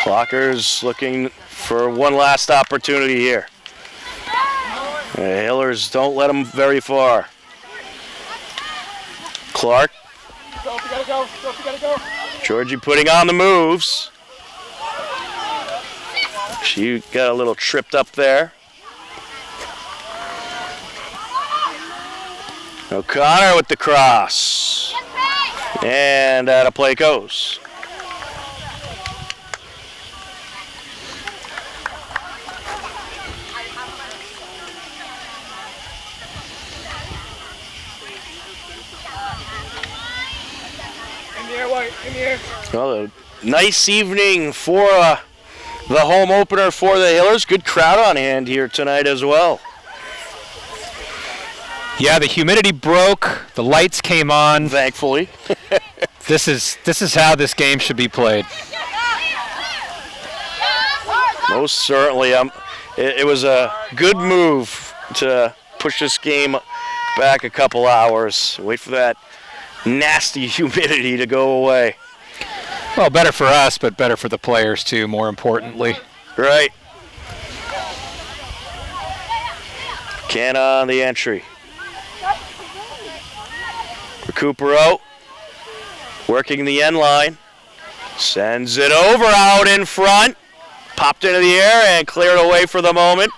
S1: Clockers looking for one last opportunity here. The Hillers don't let them very far. Clark
S4: Sophie, gotta go. Sophie, gotta go.
S1: Georgie putting on the moves. She got a little tripped up there. O'Connor with the cross. And out of play goes.
S4: In the air, White. In the air.
S1: Well, a nice evening for the home opener for the Hillers. Good crowd on hand here tonight as well.
S2: Yeah, the humidity broke. The lights came on.
S1: Thankfully.
S2: This is how this game should be played.
S1: Most certainly. It was a good move to push this game back a couple hours. Wait for that nasty humidity to go away.
S2: Well, better for us, but better for the players too, more importantly.
S1: Right. Canna on the entry. Recupero working the end line. Sends it over out in front. Popped into the air and cleared away for the moment.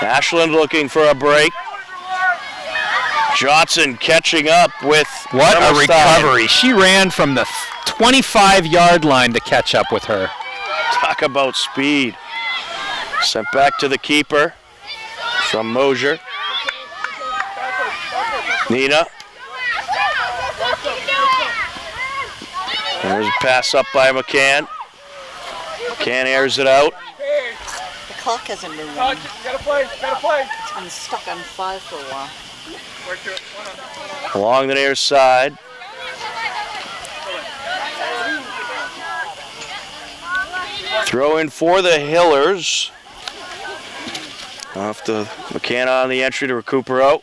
S1: Ashland looking for a break. Johnson catching up with
S2: what a
S1: Hammerstein.
S2: recovery. She ran from the 25-yard line to catch up with her.
S1: Talk about speed. Sent back to the keeper from Mosier. Nina. There's a pass up by McCann. McCann airs it out.
S5: The clock hasn't been
S4: Touch.
S5: running.
S4: Gotta play. Gotta play.
S5: It's been stuck on 5 for a while.
S4: Work to it. One on.
S1: Along the near side. Throw in for the Hillers. Off to McCann on the entry to Recupero.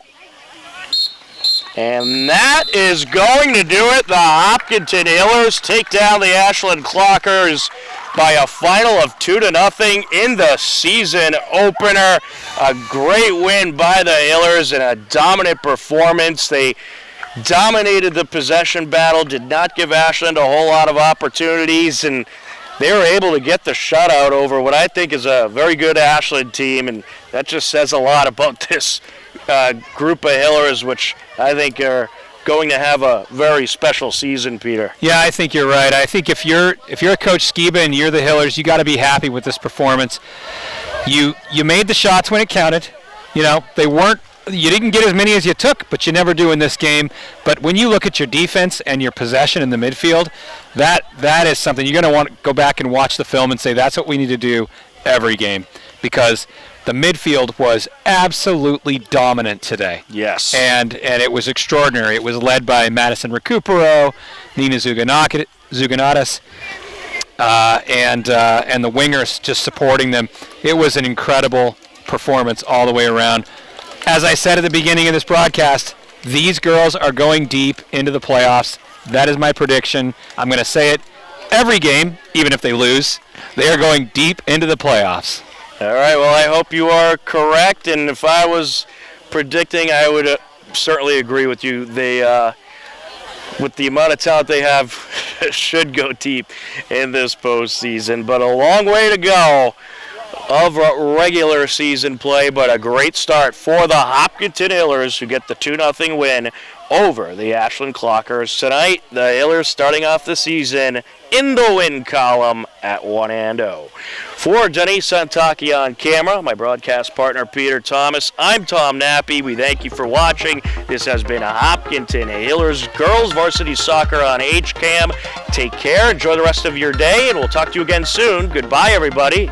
S1: And that is going to do it. The Hopkinton Hillers take down the Ashland Clockers by a final of 2-0 in the season opener. A great win by the Hillers and a dominant performance. They dominated the possession battle, did not give Ashland a whole lot of opportunities, and they were able to get the shutout over what I think is a very good Ashland team, and that just says a lot about this group of Hillers, which I think are going to have a very special season, Peter.
S2: Yeah, I think you're right. I think if you're Coach Skiba and you're the Hillers, you got to be happy with this performance. You made the shots when it counted. You know, you didn't get as many as you took, but you never do in this game. But when you look at your defense and your possession in the midfield, that is something you're going to want to go back and watch the film and say that's what we need to do every game, because the midfield was absolutely dominant today.
S1: Yes.
S2: And it was extraordinary. It was led by Madison Recupero, Nina Zuganatas, and the wingers just supporting them. It was an incredible performance all the way around. As I said at the beginning of this broadcast, these girls are going deep into the playoffs. That is my prediction. I'm going to say it every game, even if they lose. They are going deep into the playoffs.
S1: All right, well, I hope you are correct, and if I was predicting, I would certainly agree with you. They, with the amount of talent they have, should go deep in this postseason, but a long way to go of regular season play, but a great start for the Hopkinton Hillers, who get the 2-0 win over the Ashland Clockers tonight. The Hillers starting off the season in the win column at 1-0. For Denise Santaki on camera, my broadcast partner Peter Thomas, I'm Tom Nappy. We thank you for watching. This has been a Hopkinton Hillers Girls Varsity Soccer on HCAM. Take care, enjoy the rest of your day, and we'll talk to you again soon. Goodbye, everybody.